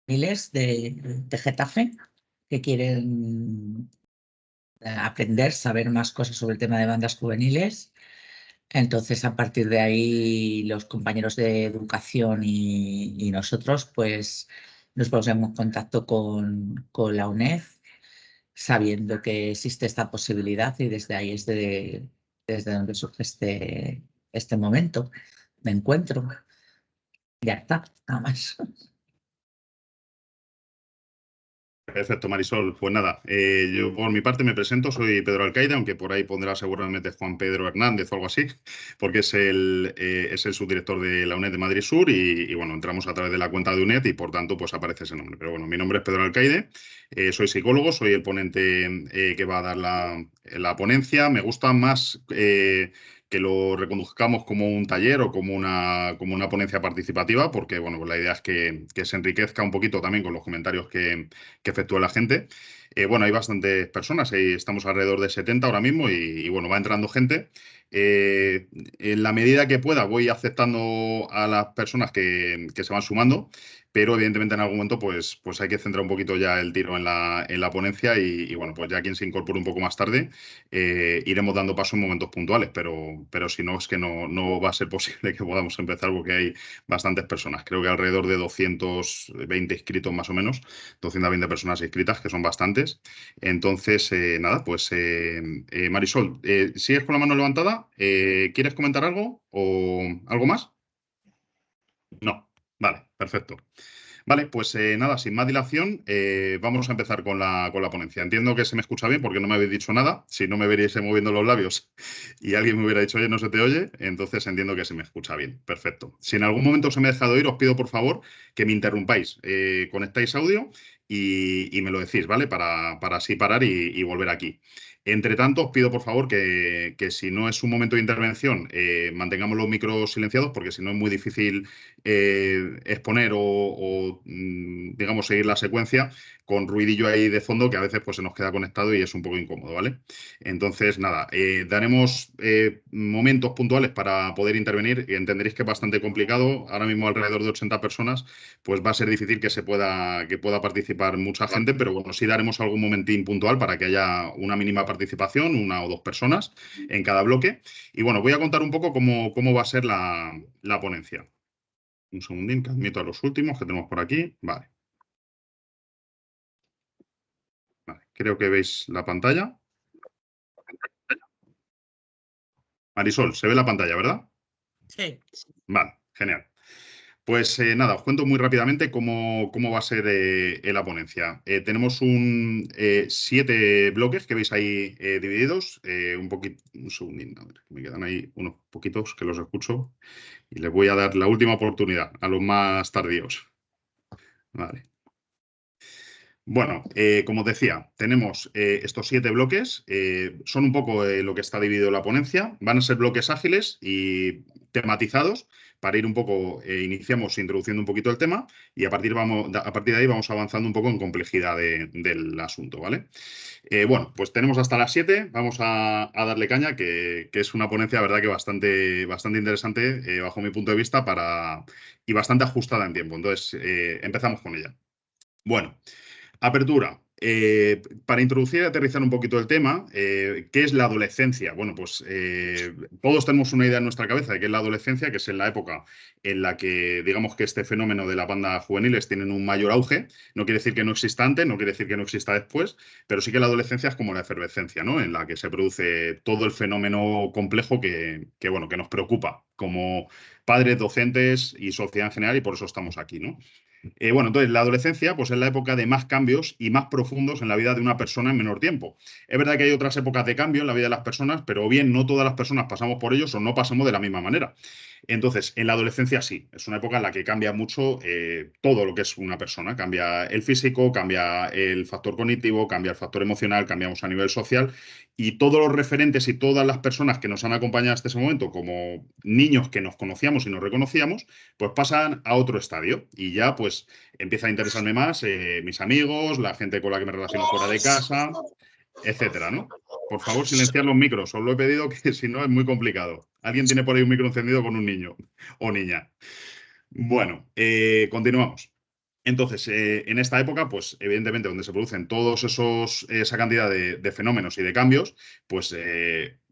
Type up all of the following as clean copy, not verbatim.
juveniles de Getafe que quieren aprender, saber más cosas sobre el tema de bandas juveniles. Entonces, a partir de ahí, los compañeros de educación y nosotros, pues, nos ponemos en contacto con la UNED, sabiendo que existe esta posibilidad y desde ahí es desde donde surge este momento de encuentro. Ya está, nada más. Perfecto, Marisol. Pues nada, yo por mi parte me presento, soy Pedro Alcaide, aunque por ahí pondrá seguramente Juan Pedro Hernández o algo así, porque es el subdirector de la UNED de Madrid Sur y, bueno, entramos a través de la cuenta de UNED y por tanto pues aparece ese nombre. Pero bueno, mi nombre es Pedro Alcaide, soy psicólogo, soy el ponente que va a dar la ponencia. Me gusta más que lo reconduzcamos como un taller o como una ponencia participativa, porque bueno, pues la idea es que se enriquezca un poquito también con los comentarios que efectúa la gente. Bueno, hay bastantes personas, estamos alrededor de 70 ahora mismo y, bueno, va entrando gente. En la medida que pueda voy aceptando a las personas que se van sumando, pero evidentemente en algún momento pues hay que centrar un poquito ya el tiro en la ponencia y, bueno, pues ya quien se incorpore un poco más tarde iremos dando paso en momentos puntuales, pero si no es que no va a ser posible que podamos empezar porque hay bastantes personas, creo que alrededor de 220 inscritos más o menos, 220 personas inscritas, que son bastantes. Entonces, nada, pues Marisol, ¿sigues con la mano levantada? ¿Quieres comentar algo o algo más? No. Vale, perfecto. Vale, pues nada, sin más dilación, vamos a empezar con la ponencia. Entiendo que se me escucha bien porque no me habéis dicho nada. Si no me veríais moviendo los labios y alguien me hubiera dicho, oye, no se te oye, entonces entiendo que se me escucha bien. Perfecto. Si en algún momento se me ha dejado oír, os pido por favor que me interrumpáis. Conectáis audio y me lo decís, ¿vale? Para así parar y volver aquí. Entre tanto, os pido por favor que si no es un momento de intervención, mantengamos los micros silenciados porque si no es muy difícil exponer digamos, seguir la secuencia con ruidillo ahí de fondo que a veces pues, se nos queda conectado y es un poco incómodo, ¿vale? Entonces, nada, daremos momentos puntuales para poder intervenir y entenderéis que es bastante complicado. Ahora mismo alrededor de 80 personas, pues va a ser difícil que pueda participar mucha gente, pero bueno, sí daremos algún momentín puntual para que haya una mínima participación, una o dos personas en cada bloque. Y bueno, voy a contar un poco cómo va a ser la ponencia. Un segundín, que admito a los últimos que tenemos por aquí. Vale. Vale. Creo que veis la pantalla. Marisol, se ve la pantalla, ¿verdad? Sí. Vale, genial. Pues nada, os cuento muy rápidamente cómo va a ser la ponencia. Tenemos 7 bloques que veis ahí divididos. Un segundín, a ver, que me quedan ahí unos poquitos que los escucho y les voy a dar la última oportunidad a los más tardíos. Vale. Bueno, como os decía, tenemos estos 7 bloques. Son un poco lo que está dividido la ponencia. Van a ser bloques ágiles y tematizados para ir un poco, iniciamos introduciendo un poquito el tema y a partir de ahí vamos avanzando un poco en complejidad del asunto, ¿vale? Bueno, pues tenemos hasta las 7. Vamos a darle caña, que es una ponencia, verdad, que bastante interesante bajo mi punto de vista y bastante ajustada en tiempo. Entonces, empezamos con ella. Bueno. Apertura. Para introducir y aterrizar un poquito el tema, ¿qué es la adolescencia? Bueno, pues todos tenemos una idea en nuestra cabeza de qué es la adolescencia, que es en la época en la que, digamos que este fenómeno de la banda juveniles tienen un mayor auge. No quiere decir que no exista antes, no quiere decir que no exista después, pero sí que la adolescencia es como la efervescencia, ¿no? En la que se produce todo el fenómeno complejo bueno, que nos preocupa como padres, docentes y sociedad en general, y por eso estamos aquí, ¿no? Bueno, entonces la adolescencia pues, es la época de más cambios y más profundos en la vida de una persona en menor tiempo. Es verdad que hay otras épocas de cambio en la vida de las personas, pero o bien no todas las personas pasamos por ellos o no pasamos de la misma manera. Entonces, en la adolescencia sí, es una época en la que cambia mucho todo lo que es una persona. Cambia el físico, cambia el factor cognitivo, cambia el factor emocional, cambiamos a nivel social y todos los referentes y todas las personas que nos han acompañado hasta ese momento, como niños que nos conocíamos y nos reconocíamos, pues pasan a otro estadio y ya pues empieza a interesarme más mis amigos, la gente con la que me relaciono fuera de casa, etcétera, ¿no? Por favor, silenciar los micros. Os lo he pedido que si no es muy complicado. ¿Alguien tiene por ahí un micro encendido con un niño o niña? Bueno, continuamos. Entonces, en esta época, pues evidentemente donde se producen todos esa cantidad de fenómenos y de cambios, pues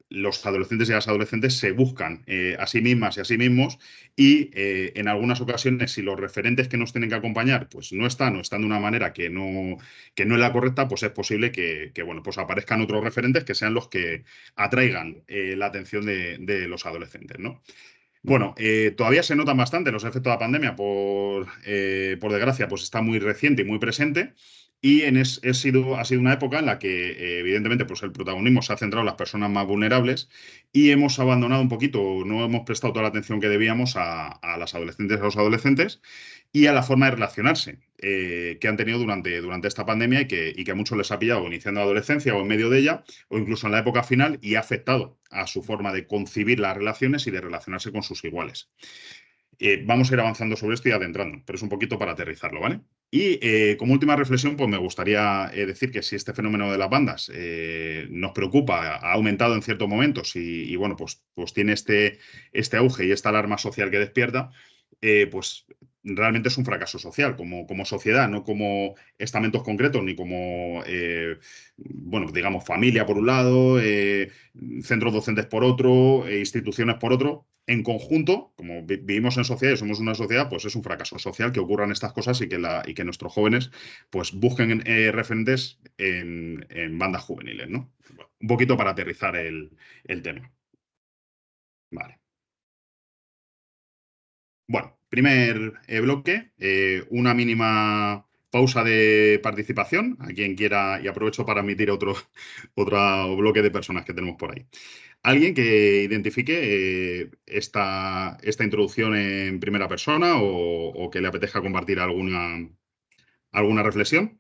los adolescentes y las adolescentes se buscan a sí mismas y a sí mismos y en algunas ocasiones, si los referentes que nos tienen que acompañar pues no están o están de una manera que no es la correcta, pues es posible bueno, pues aparezcan otros referentes que sean los que atraigan la atención de los adolescentes, ¿no? Bueno, todavía se notan bastante los efectos de la pandemia, por desgracia, pues está muy reciente y muy presente. Y ha sido una época en la que, evidentemente, pues el protagonismo se ha centrado en las personas más vulnerables y hemos abandonado un poquito, no hemos prestado toda la atención que debíamos a las adolescentes y a los adolescentes y a la forma de relacionarse que han tenido durante esta pandemia y que a muchos les ha pillado iniciando la adolescencia o en medio de ella o incluso en la época final y ha afectado a su forma de concebir las relaciones y de relacionarse con sus iguales. Vamos a ir avanzando sobre esto y adentrando, pero es un poquito para aterrizarlo, ¿vale? Y como última reflexión, pues me gustaría decir que si este fenómeno de las bandas nos preocupa, ha aumentado en ciertos momentos bueno, pues tiene este auge y esta alarma social que despierta, pues realmente es un fracaso social como sociedad, no como estamentos concretos, ni como, bueno, digamos, familia por un lado, centros docentes por otro, instituciones por otro. En conjunto, como vivimos en sociedad y somos una sociedad, pues es un fracaso social que ocurran estas cosas y que nuestros jóvenes pues busquen referentes en bandas juveniles, ¿no? Bueno, un poquito para aterrizar el tema. Vale. Bueno, primer bloque, una mínima pausa de participación a quien quiera y aprovecho para admitir otro bloque de personas que tenemos por ahí. Alguien que identifique esta introducción en primera persona o que le apetezca compartir alguna reflexión.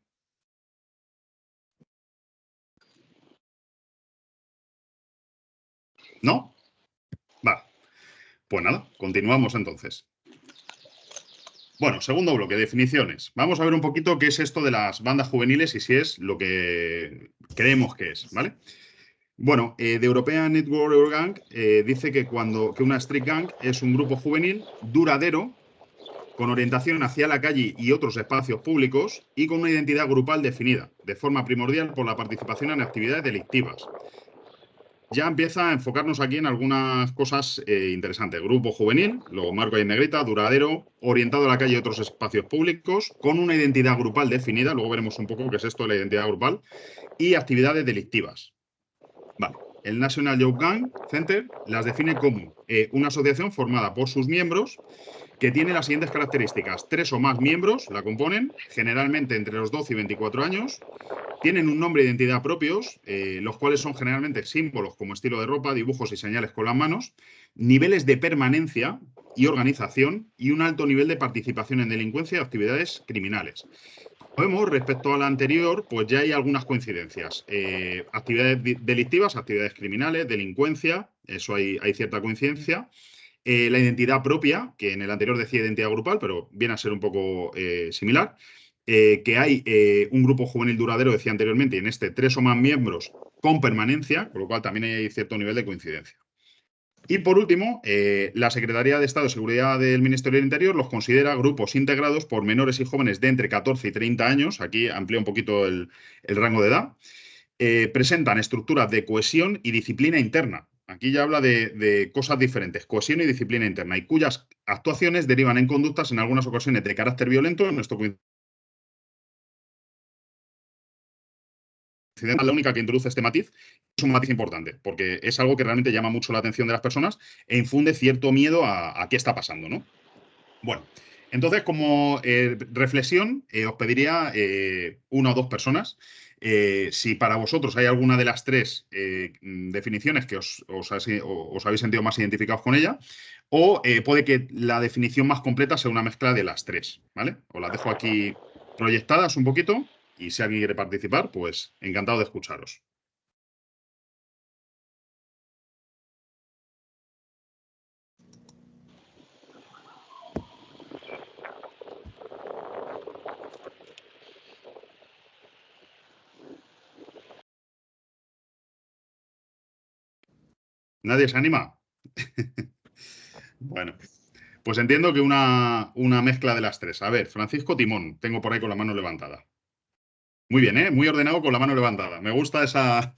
¿No? Vale. Pues nada, continuamos entonces. Bueno, segundo bloque, definiciones. Vamos a ver un poquito qué es esto de las bandas juveniles y si es lo que creemos que es, ¿vale? Bueno, The European Network Gang dice que una street gang es un grupo juvenil duradero con orientación hacia la calle y otros espacios públicos y con una identidad grupal definida, de forma primordial por la participación en actividades delictivas. Ya empieza a enfocarnos aquí en algunas cosas interesantes. Grupo juvenil, lo marco ahí en negrita, duradero, orientado a la calle y otros espacios públicos, con una identidad grupal definida, luego veremos un poco qué es esto de la identidad grupal, y actividades delictivas. Vale. El National Youth Gang Center las define como una asociación formada por sus miembros que tiene las siguientes características. 3 o más miembros la componen, generalmente entre los 12 y 24 años. Tienen un nombre e identidad propios, los cuales son generalmente símbolos como estilo de ropa, dibujos y señales con las manos, niveles de permanencia y organización y un alto nivel de participación en delincuencia y actividades criminales. Vemos, respecto a la anterior, pues ya hay algunas coincidencias. Actividades delictivas, actividades criminales, delincuencia, eso hay cierta coincidencia. La identidad propia, que en el anterior decía identidad grupal, pero viene a ser un poco similar. Que hay un grupo juvenil duradero, decía anteriormente, y en este 3 o más miembros con permanencia, con lo cual también hay cierto nivel de coincidencia. Y por último, la Secretaría de Estado de Seguridad del Ministerio del Interior los considera grupos integrados por menores y jóvenes de entre 14 y 30 años, aquí amplía un poquito el rango de edad, presentan estructuras de cohesión y disciplina interna. Aquí ya habla de cosas diferentes, cohesión y disciplina interna, y cuyas actuaciones derivan en conductas en algunas ocasiones de carácter violento. En esto la única que introduce este matiz es un matiz importante, porque es algo que realmente llama mucho la atención de las personas e infunde cierto miedo a qué está pasando, ¿no? Bueno, entonces, como reflexión, os pediría una o dos personas. Si para vosotros hay alguna de las tres definiciones que os habéis sentido más identificados con ella, o puede que la definición más completa sea una mezcla de las tres, ¿vale? Os las dejo aquí proyectadas un poquito y si alguien quiere participar, pues encantado de escucharos. ¿Nadie se anima? Bueno. Pues entiendo que una mezcla de las tres. A ver, Francisco Timón, tengo por ahí con la mano levantada. Muy bien, ¿eh? Muy ordenado con la mano levantada. Me gusta esa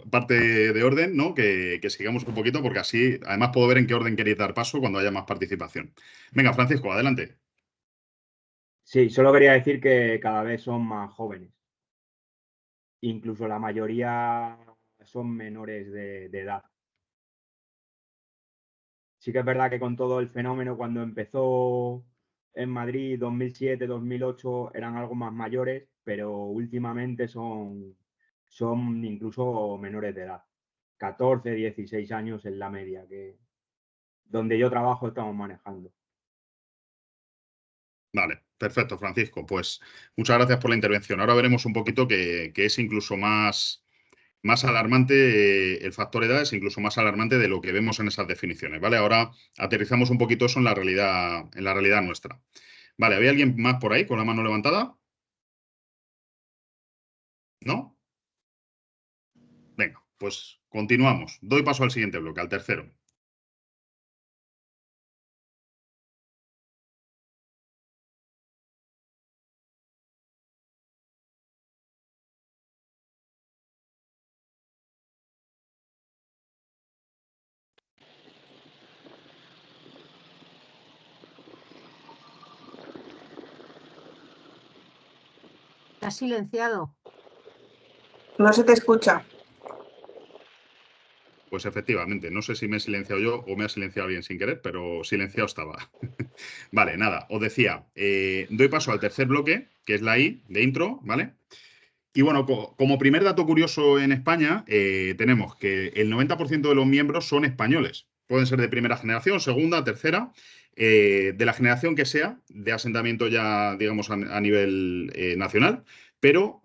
parte de orden, ¿no? Que sigamos un poquito, porque así, además, puedo ver en qué orden queréis dar paso cuando haya más participación. Venga, Francisco, adelante. Sí, solo quería decir que cada vez son más jóvenes. Incluso la mayoría son menores de edad. Sí que es verdad que con todo el fenómeno, cuando empezó en Madrid 2007, 2008, eran algo más mayores, pero últimamente son incluso menores de edad. 14, 16 años es la media que donde yo trabajo estamos manejando. Vale, perfecto, Francisco. Pues muchas gracias por la intervención. Ahora veremos un poquito que es incluso más alarmante, el factor edad es incluso más alarmante de lo que vemos en esas definiciones, ¿vale? Ahora aterrizamos un poquito eso en la realidad nuestra. Vale, ¿había alguien más por ahí con la mano levantada? ¿No? Venga, pues continuamos. Doy paso al siguiente bloque, al tercero. ¿Has silenciado? No se te escucha. Pues efectivamente, no sé si me he silenciado yo o me ha silenciado alguien sin querer, pero silenciado estaba. Vale, nada, os decía, doy paso al tercer bloque, que es la I de intro, ¿vale? Y bueno, como primer dato curioso en España, tenemos que el 90% de los miembros son españoles. Pueden ser de primera generación, segunda, tercera, de la generación que sea, de asentamiento ya, digamos, a nivel nacional, pero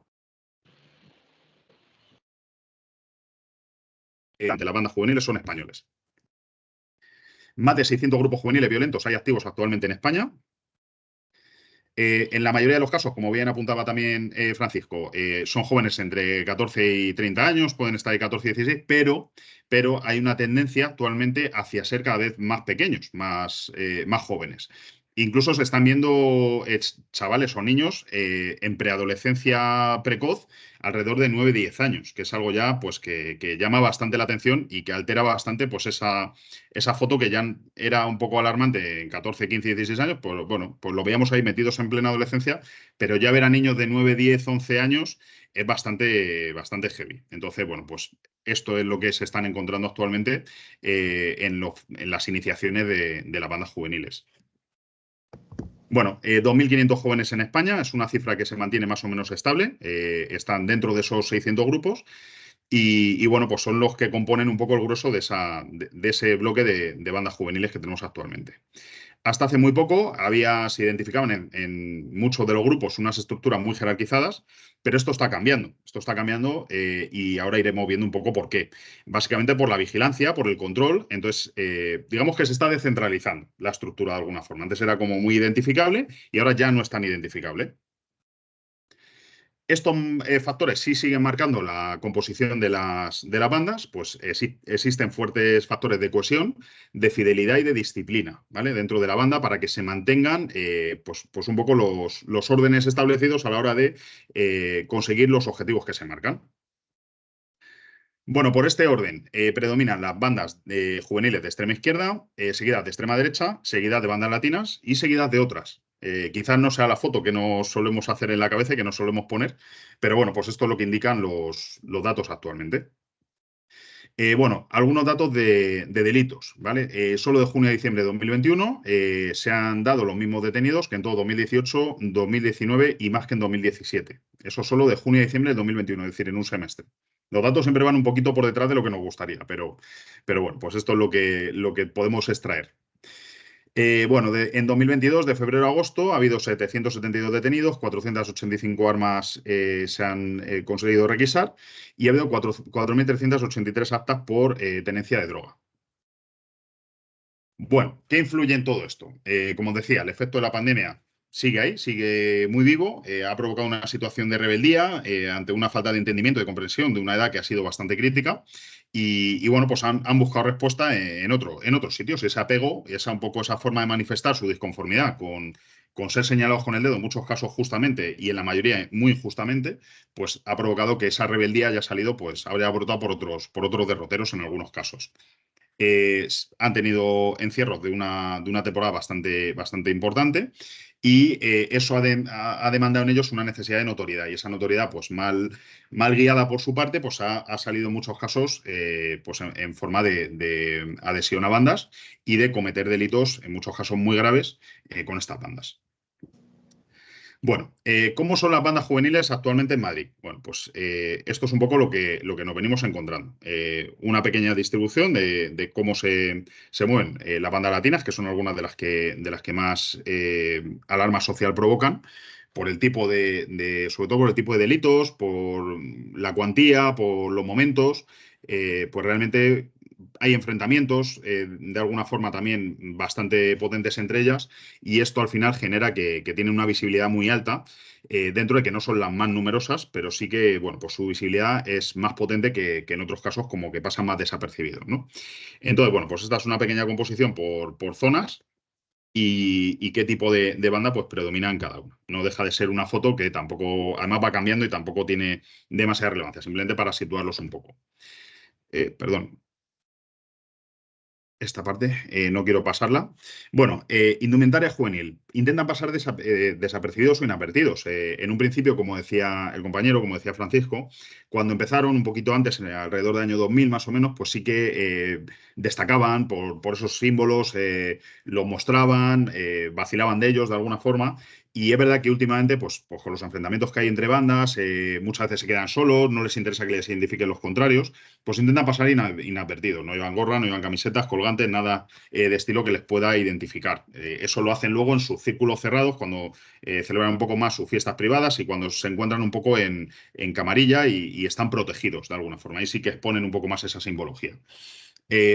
de las bandas juveniles son españoles. Más de 600 grupos juveniles violentos hay activos actualmente en España. En la mayoría de los casos, como bien apuntaba también Francisco, son jóvenes entre 14 y 30 años, pueden estar de 14 y 16, pero hay una tendencia actualmente hacia ser cada vez más pequeños, más jóvenes. Incluso se están viendo chavales o niños en preadolescencia precoz alrededor de 9-10 años, que es algo ya pues, que llama bastante la atención y que altera bastante pues, esa foto que ya era un poco alarmante en 14, 15, 16 años, pues bueno, pues lo veíamos ahí metidos en plena adolescencia, pero ya ver a niños de 9, 10, 11 años es bastante heavy. Entonces, bueno, pues esto es lo que se están encontrando actualmente en las iniciaciones de las bandas juveniles. Bueno, 2.500 jóvenes en España, es una cifra que se mantiene más o menos estable, están dentro de esos 600 grupos. Y bueno, pues son los que componen un poco el grueso de ese bloque de bandas juveniles que tenemos actualmente. Hasta hace muy poco se identificaban en muchos de los grupos unas estructuras muy jerarquizadas, pero esto está cambiando. Esto está cambiando y ahora iremos viendo un poco por qué. Básicamente por la vigilancia, por el control. Entonces, digamos que se está descentralizando la estructura de alguna forma. Antes era como muy identificable y ahora ya no es tan identificable. Estos factores sí siguen marcando la composición de las bandas, pues existen fuertes factores de cohesión, de fidelidad y de disciplina, ¿vale? Dentro de la banda para que se mantengan pues un poco los órdenes establecidos a la hora de conseguir los objetivos que se marcan. Bueno, por este orden predominan las bandas juveniles de extrema izquierda, seguidas de extrema derecha, seguidas de bandas latinas y seguidas de otras. Quizás no sea la foto que nos solemos hacer en la cabeza y que nos solemos poner, pero bueno, pues esto es lo que indican los datos actualmente. Bueno, algunos datos de delitos, ¿vale? Solo de junio a diciembre de 2021 se han dado los mismos detenidos que en todo 2018, 2019 y más que en 2017. Eso solo de junio a diciembre de 2021, es decir, en un semestre. Los datos siempre van un poquito por detrás de lo que nos gustaría, pero bueno, pues esto es lo que podemos extraer. Bueno, en 2022, de febrero a agosto, ha habido 772 detenidos, 485 armas se han conseguido requisar y ha habido 4.383 actas por tenencia de droga. Bueno, ¿qué influye en todo esto? Como os decía, el efecto de la pandemia sigue ahí, sigue muy vivo, ha provocado una situación de rebeldía ante una falta de entendimiento, de comprensión de una edad que ha sido bastante crítica y bueno, pues han buscado respuesta en otros sitios. Ese apego, un poco esa forma de manifestar su disconformidad con ser señalados con el dedo, en muchos casos justamente y en la mayoría muy injustamente, pues ha provocado que esa rebeldía haya salido, pues habría brotado por otros derroteros en algunos casos. Han tenido encierros de una temporada bastante importante y eso ha demandado en ellos una necesidad de notoriedad y esa notoriedad, pues mal guiada por su parte, pues ha salido en muchos casos pues en forma de adhesión a bandas y de cometer delitos, en muchos casos muy graves, con estas bandas. Bueno, ¿cómo son las bandas juveniles actualmente en Madrid? Bueno, pues esto es un poco lo que nos venimos encontrando. Una pequeña distribución de cómo se mueven las bandas latinas, que son algunas de las que más alarma social provocan, por el tipo sobre todo por el tipo de delitos, por la cuantía, por los momentos, pues realmente hay enfrentamientos, de alguna forma también bastante potentes entre ellas, y esto al final genera que tienen una visibilidad muy alta, dentro de que no son las más numerosas, pero sí que, bueno, pues su visibilidad es más potente que en otros casos, como que pasan más desapercibidos, ¿no? Entonces, bueno, pues esta es una pequeña composición por zonas y qué tipo de banda pues predomina en cada una. No deja de ser una foto que tampoco, además va cambiando y tampoco tiene demasiada relevancia, simplemente para situarlos un poco. Perdón, esta parte, no quiero pasarla. Bueno, indumentaria juvenil. Intentan pasar desapercibidos o inadvertidos. En un principio, como decía el compañero, como decía Francisco, cuando empezaron un poquito antes, alrededor del año 2000 más o menos, pues sí que destacaban por esos símbolos, los mostraban, vacilaban de ellos de alguna forma. Y es verdad que últimamente, pues con los enfrentamientos que hay entre bandas, muchas veces se quedan solos, no les interesa que les identifiquen los contrarios, pues intentan pasar inadvertidos. No llevan gorra, no llevan camisetas, colgantes, nada de estilo que les pueda identificar. Eso lo hacen luego en sus círculos cerrados, cuando celebran un poco más sus fiestas privadas y cuando se encuentran un poco en camarilla y están protegidos de alguna forma. Ahí sí que exponen un poco más esa simbología.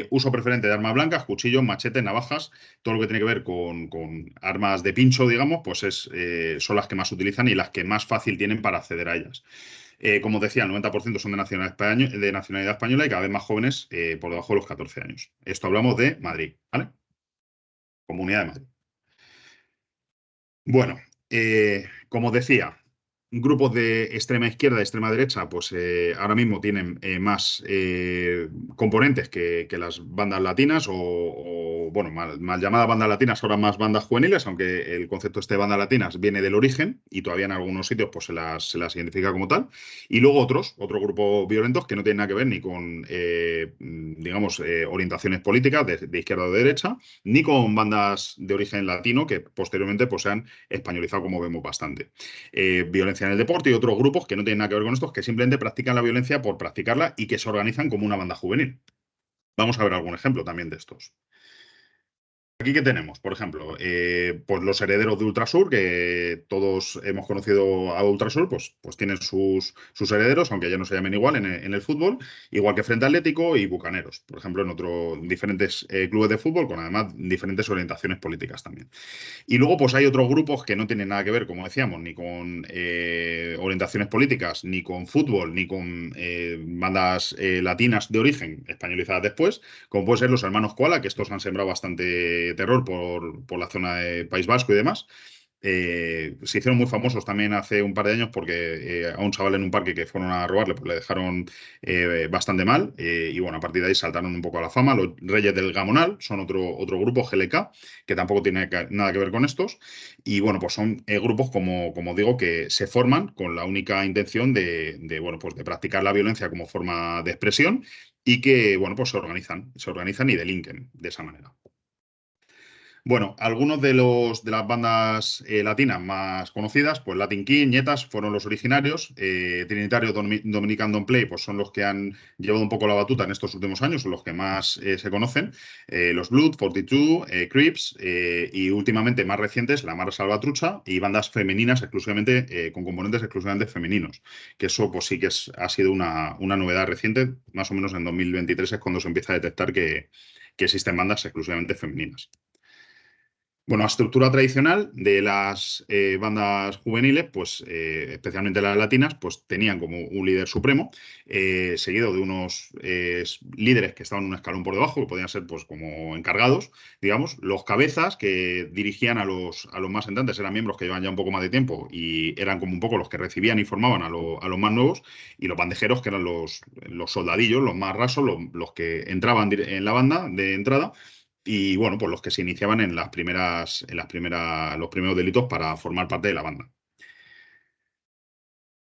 Uso preferente de armas blancas, cuchillos, machetes, navajas, todo lo que tiene que ver con armas de pincho, digamos, pues son las que más utilizan y las que más fácil tienen para acceder a ellas. Como decía, el 90% son de nacionalidad española y cada vez más jóvenes, por debajo de los 14 años. Esto hablamos de Madrid, ¿vale? Comunidad de Madrid. Bueno, como decía, grupos de extrema izquierda y extrema derecha, pues ahora mismo tienen más componentes que las bandas latinas bueno, mal llamadas bandas latinas, ahora más bandas juveniles, aunque el concepto de bandas latinas viene del origen y todavía en algunos sitios pues se las identifica como tal. Y luego otros grupos violentos que no tienen nada que ver ni con, digamos, orientaciones políticas de izquierda o de derecha, ni con bandas de origen latino que posteriormente pues se han españolizado, como vemos bastante. Violencia en el deporte y otros grupos que no tienen nada que ver con estos, que simplemente practican la violencia por practicarla y que se organizan como una banda juvenil. Vamos a ver algún ejemplo también de estos. Aquí que tenemos, por ejemplo, pues los herederos de Ultrasur, que todos hemos conocido a Ultrasur, pues tienen sus herederos, aunque ya no se llamen igual en el fútbol, igual que Frente Atlético y Bucaneros, por ejemplo, en diferentes clubes de fútbol, con además diferentes orientaciones políticas también. Y luego, pues hay otros grupos que no tienen nada que ver, como decíamos, ni con orientaciones políticas, ni con fútbol, ni con bandas latinas de origen españolizadas después, como pueden ser los hermanos Koala, que estos han sembrado bastante terror por la zona de País Vasco y demás. Se hicieron muy famosos también hace un par de años porque a un chaval en un parque que fueron a robarle, pues le dejaron bastante mal. Y bueno, a partir de ahí saltaron un poco a la fama. Los Reyes del Gamonal son otro grupo, GLK, que tampoco tiene nada que ver con estos. Y bueno, pues son grupos, como digo, que se forman con la única intención bueno, pues de practicar la violencia como forma de expresión y que, bueno, pues se organizan y delinquen de esa manera. Bueno, algunos de las bandas latinas más conocidas, pues Latin King, Nietas, fueron los originarios. Trinitario Dominican Don't Play, pues son los que han llevado un poco la batuta en estos últimos años, son los que más se conocen. Los Blood, 42, Crips y últimamente más recientes, La Mara Salvatrucha y bandas femeninas exclusivamente, con componentes exclusivamente femeninos. Que eso pues sí que ha sido una novedad reciente, más o menos en 2023 es cuando se empieza a detectar que existen bandas exclusivamente femeninas. Bueno, la estructura tradicional de las bandas juveniles, pues especialmente las latinas, pues tenían como un líder supremo, seguido de unos líderes que estaban un escalón por debajo, que podían ser pues como encargados, digamos, los cabezas que dirigían a los más entrantes, eran miembros que llevan ya un poco más de tiempo y eran como un poco los que recibían y formaban a los más nuevos, y los bandejeros, que eran los soldadillos, los más rasos, los que entraban en la banda de entrada. Y bueno, pues los que se iniciaban en los primeros delitos para formar parte de la banda.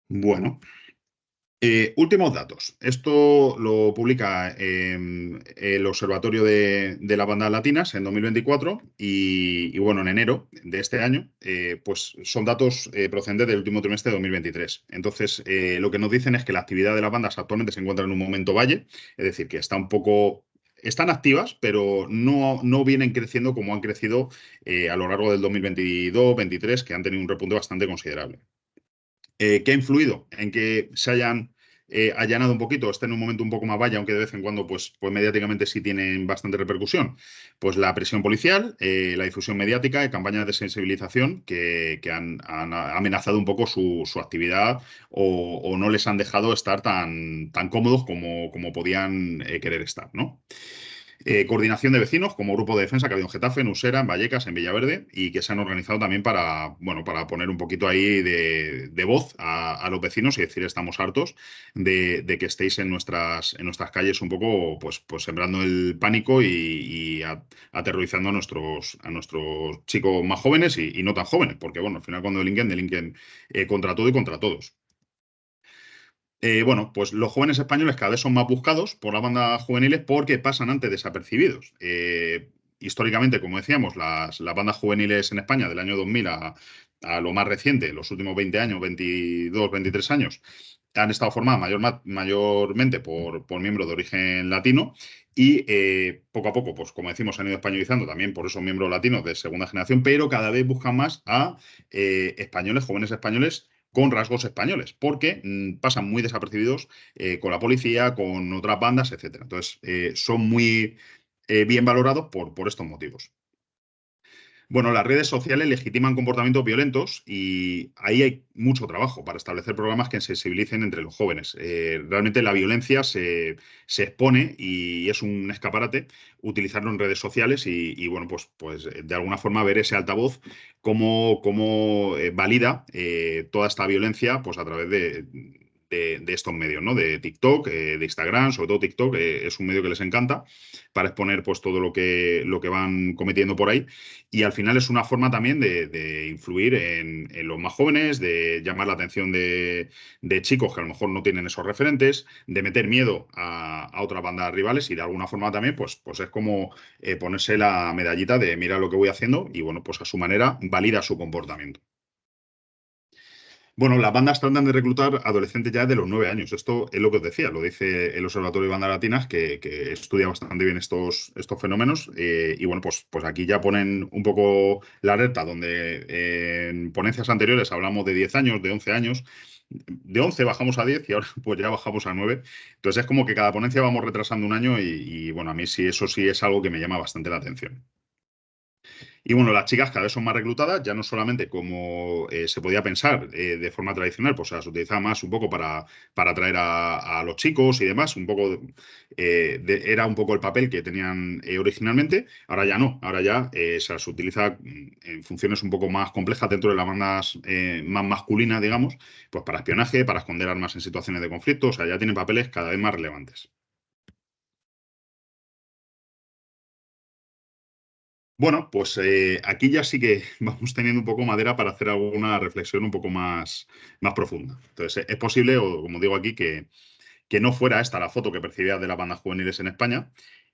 Bueno, últimos datos. Esto lo publica el Observatorio de las Bandas Latinas en 2024 y bueno, en enero de este año, pues son datos procedentes del último trimestre de 2023. Entonces, lo que nos dicen es que la actividad de las bandas actualmente se encuentra en un momento valle, es decir, que están activas, pero no vienen creciendo como han crecido a lo largo del 2022-23, que han tenido un repunte bastante considerable. ¿Qué ha influido en que se hayan allanado un poquito, estén en un momento un poco más valle, aunque de vez en cuando pues mediáticamente sí tienen bastante repercusión? Pues la presión policial, la difusión mediática y campañas de sensibilización que han amenazado un poco su actividad o no les han dejado estar tan cómodos como podían querer estar, ¿no? Coordinación de vecinos como grupo de defensa que ha habido en Getafe, en Usera, en Vallecas, en Villaverde, y que se han organizado también para poner un poquito ahí de voz a los vecinos y decir estamos hartos de que estéis en nuestras calles un poco pues sembrando el pánico y aterrorizando a nuestros chicos más jóvenes y no tan jóvenes, porque bueno, al final cuando delinquen contra todo y contra todos. Bueno, pues los jóvenes españoles cada vez son más buscados por las bandas juveniles porque pasan antes desapercibidos. Históricamente, como decíamos, las bandas juveniles en España del año 2000 a lo más reciente, los últimos 20 años, 22, 23 años, han estado formadas mayormente por miembros de origen latino y poco a poco, pues como decimos, han ido españolizando también por esos miembros latinos de segunda generación, pero cada vez buscan más a españoles, jóvenes españoles con rasgos españoles, porque pasan muy desapercibidos con la policía, con otras bandas, etcétera. Entonces, son muy bien valorados por estos motivos. Bueno, las redes sociales legitiman comportamientos violentos y ahí hay mucho trabajo para establecer programas que sensibilicen entre los jóvenes. Realmente la violencia se expone y es un escaparate utilizarlo en redes sociales y bueno, pues de alguna forma ver ese altavoz cómo valida toda esta violencia pues a través de estos medios, ¿no? De TikTok, de Instagram, sobre todo TikTok, es un medio que les encanta para exponer pues todo lo que van cometiendo por ahí. Y al final es una forma también de influir en los más jóvenes, de llamar la atención de chicos que a lo mejor no tienen esos referentes, de meter miedo a otras bandas rivales y de alguna forma también pues es como ponerse la medallita de mira lo que voy haciendo y bueno, pues a su manera valida su comportamiento. Bueno, las bandas tratan de reclutar adolescentes ya de los 9 años. Esto es lo que os decía, lo dice el Observatorio de Bandas Latinas, que estudia bastante bien estos fenómenos. Y bueno, pues aquí ya ponen un poco la alerta, donde en ponencias anteriores hablamos de 10 años, de 11 años. De 11 bajamos a 10 y ahora pues ya bajamos a 9. Entonces es como que cada ponencia vamos retrasando un año y bueno, a mí sí, eso sí es algo que me llama bastante la atención. Y bueno, las chicas cada vez son más reclutadas, ya no solamente como se podía pensar de forma tradicional, pues se utilizaba más un poco para atraer a los chicos y demás, un poco era un poco el papel que tenían originalmente, ahora ya no, ahora ya se las utiliza en funciones un poco más complejas dentro de las bandas más masculinas, digamos, pues para espionaje, para esconder armas en situaciones de conflicto, o sea, ya tienen papeles cada vez más relevantes. Bueno, pues aquí ya sí que vamos teniendo un poco madera para hacer alguna reflexión un poco más profunda. Entonces, es posible, o como digo aquí, que no fuera esta la foto que percibías de las bandas juveniles en España.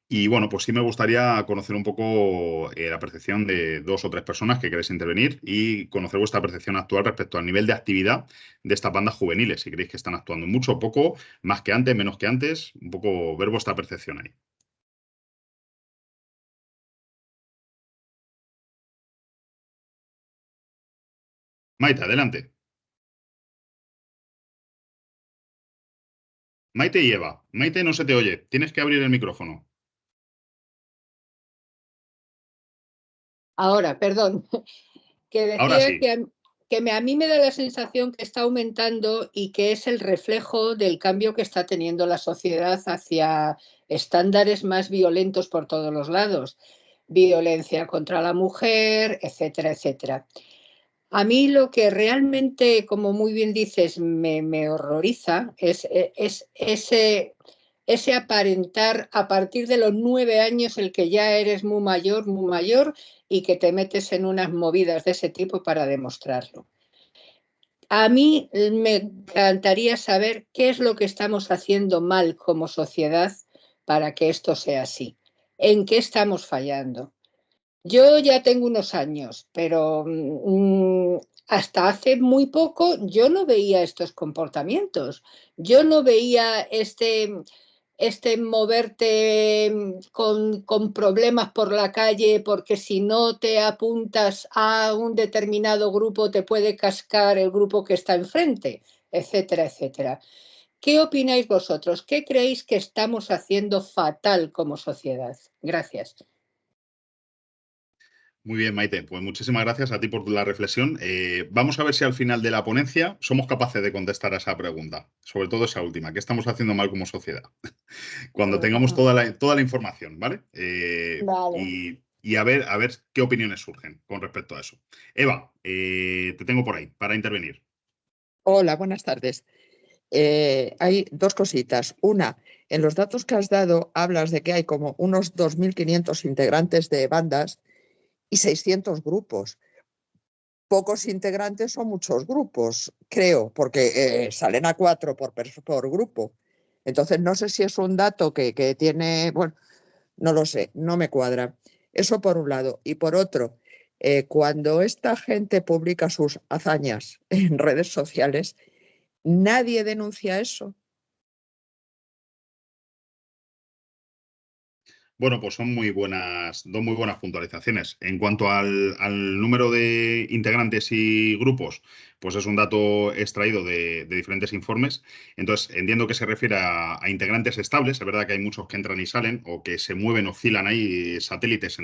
Y bueno, pues sí me gustaría conocer un poco la percepción de 2 o 3 personas que queréis intervenir y conocer vuestra percepción actual respecto al nivel de actividad de estas bandas juveniles. Si creéis que están actuando mucho, poco, más que antes, menos que antes, un poco ver vuestra percepción ahí. Maite, adelante. Maite y Eva. Maite, no se te oye. Tienes que abrir el micrófono. Ahora, perdón, que Ahora decía sí. que a mí me da la sensación que está aumentando y que es el reflejo del cambio que está teniendo la sociedad hacia estándares más violentos por todos los lados. Violencia contra la mujer, etcétera, etcétera. A mí lo que realmente, como muy bien dices, me horroriza es ese aparentar a partir de los 9 años el que ya eres muy mayor y que te metes en unas movidas de ese tipo para demostrarlo. A mí me encantaría saber qué es lo que estamos haciendo mal como sociedad para que esto sea así. ¿En qué estamos fallando? Yo ya tengo unos años, pero hasta hace muy poco yo no veía estos comportamientos. Yo no veía este moverte con problemas por la calle porque si no te apuntas a un determinado grupo te puede cascar el grupo que está enfrente, etcétera, etcétera. ¿Qué opináis vosotros? ¿Qué creéis que estamos haciendo fatal como sociedad? Gracias. Muy bien, Maite. Pues muchísimas gracias a ti por la reflexión. Vamos a ver si al final de la ponencia somos capaces de contestar a esa pregunta, sobre todo esa última, ¿qué estamos haciendo mal como sociedad? Cuando tengamos toda la información, ¿vale? Vale. Y a ver qué opiniones surgen con respecto a eso. Eva, te tengo por ahí para intervenir. Hola, buenas tardes. Hay dos cositas. Una, en los datos que has dado hablas de que hay como unos 2.500 integrantes de bandas y 600 grupos. Pocos integrantes son muchos grupos, creo, porque salen a 4 por grupo. Entonces, no sé si es un dato que tiene, bueno, no lo sé, no me cuadra. Eso por un lado. Y por otro, cuando esta gente publica sus hazañas en redes sociales, nadie denuncia eso. Bueno, pues son dos muy buenas puntualizaciones. En cuanto al número de integrantes y grupos, pues es un dato extraído de diferentes informes. Entonces, entiendo que se refiere a integrantes estables. Es verdad que hay muchos que entran y salen o que se mueven, oscilan ahí satélites